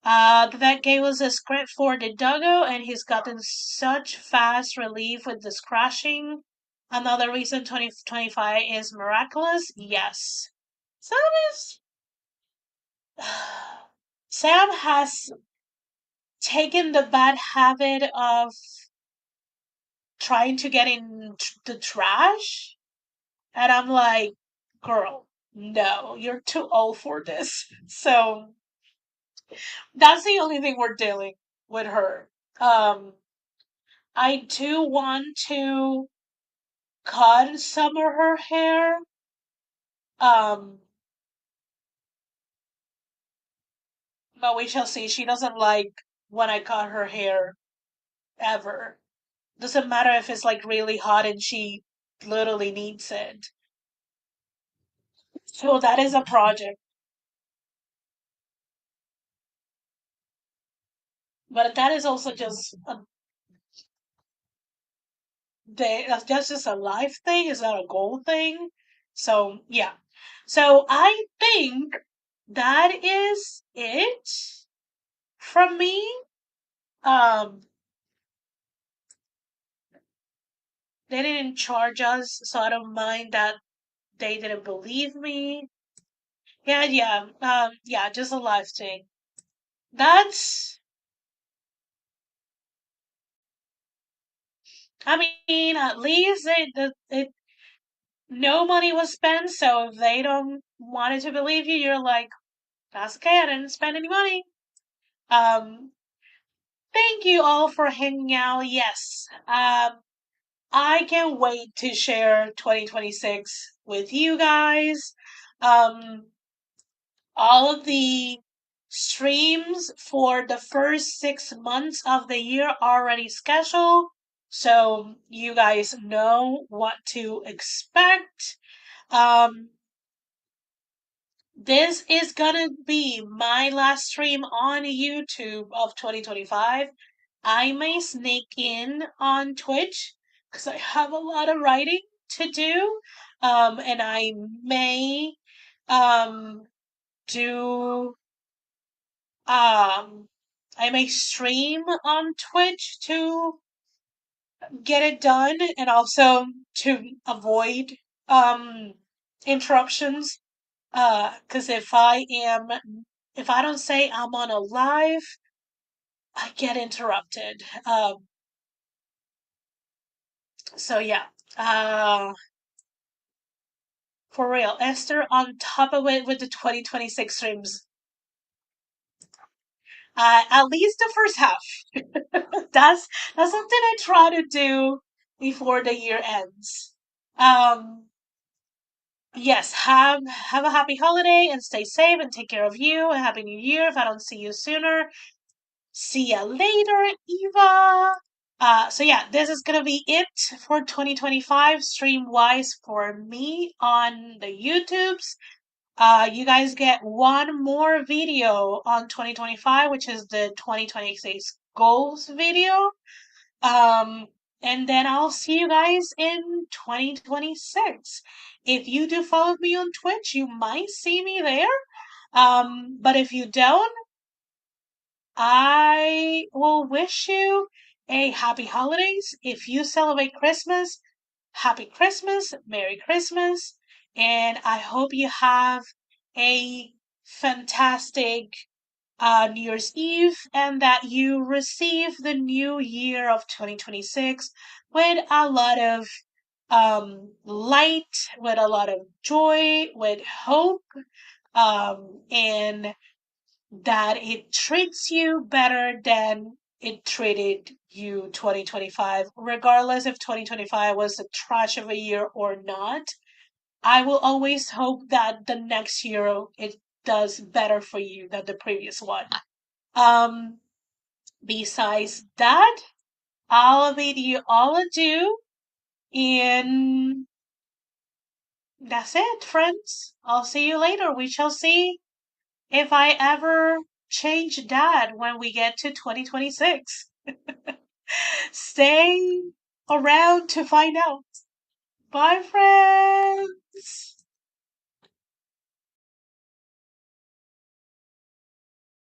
The vet gave us a script for the doggo, and he's gotten such fast relief with the scratching. Another reason 2025 is miraculous. Yes. Sam is. Sam has taken the bad habit of trying to get in the trash, and I'm like, girl, no, you're too old for this. So that's the only thing we're dealing with her. Um, I do want to cut some of her hair. Um, but we shall see. She doesn't like when I cut her hair ever. Doesn't matter if it's like really hot and she literally needs it. So that is a project. But that is also just a day. That's just a life thing. It's not a goal thing. So yeah. So I think that is it from me. Um, they didn't charge us, so I don't mind that they didn't believe me. Yeah, yeah, yeah, just a life thing. That's, I mean, at least no money was spent, so if they don't wanted to believe you, you're like, that's okay, I didn't spend any money. Um, thank you all for hanging out. Yes, I can't wait to share 2026 with you guys. Um, all of the streams for the first 6 months of the year are already scheduled, so you guys know what to expect. Um, this is gonna be my last stream on YouTube of 2025. I may sneak in on Twitch because I have a lot of writing to do. And I may um, do I may stream on Twitch to get it done and also to avoid um interruptions. Because if I don't say I'm on a live, I get interrupted. So yeah. For real, Esther on top of it with the 2026 streams. At least the first half. that's that's something I try to do before the year ends. Um, yes, have a happy holiday and stay safe and take care of you. And happy New Year if I don't see you sooner. See ya later, Eva. So yeah, this is gonna be it for 2025 stream wise for me on the YouTubes. You guys get one more video on 2025, which is the 2026 goals video. Um, and then I'll see you guys in 2026. If you do follow me on Twitch, you might see me there. But if you don't, I will wish you a happy holidays. If you celebrate Christmas, happy Christmas, Merry Christmas, and I hope you have a fantastic New Year's Eve, and that you receive the new year of 2026 with a lot of light, with a lot of joy, with hope, and that it treats you better than it treated you 2025, regardless if 2025 was a trash of a year or not. I will always hope that the next year it does better for you than the previous one. Um, Besides that, I'll bid you all adieu, and that's it, friends. I'll see you later. We shall see if I ever change that when we get to 2026. Stay around to find out. Bye, friends.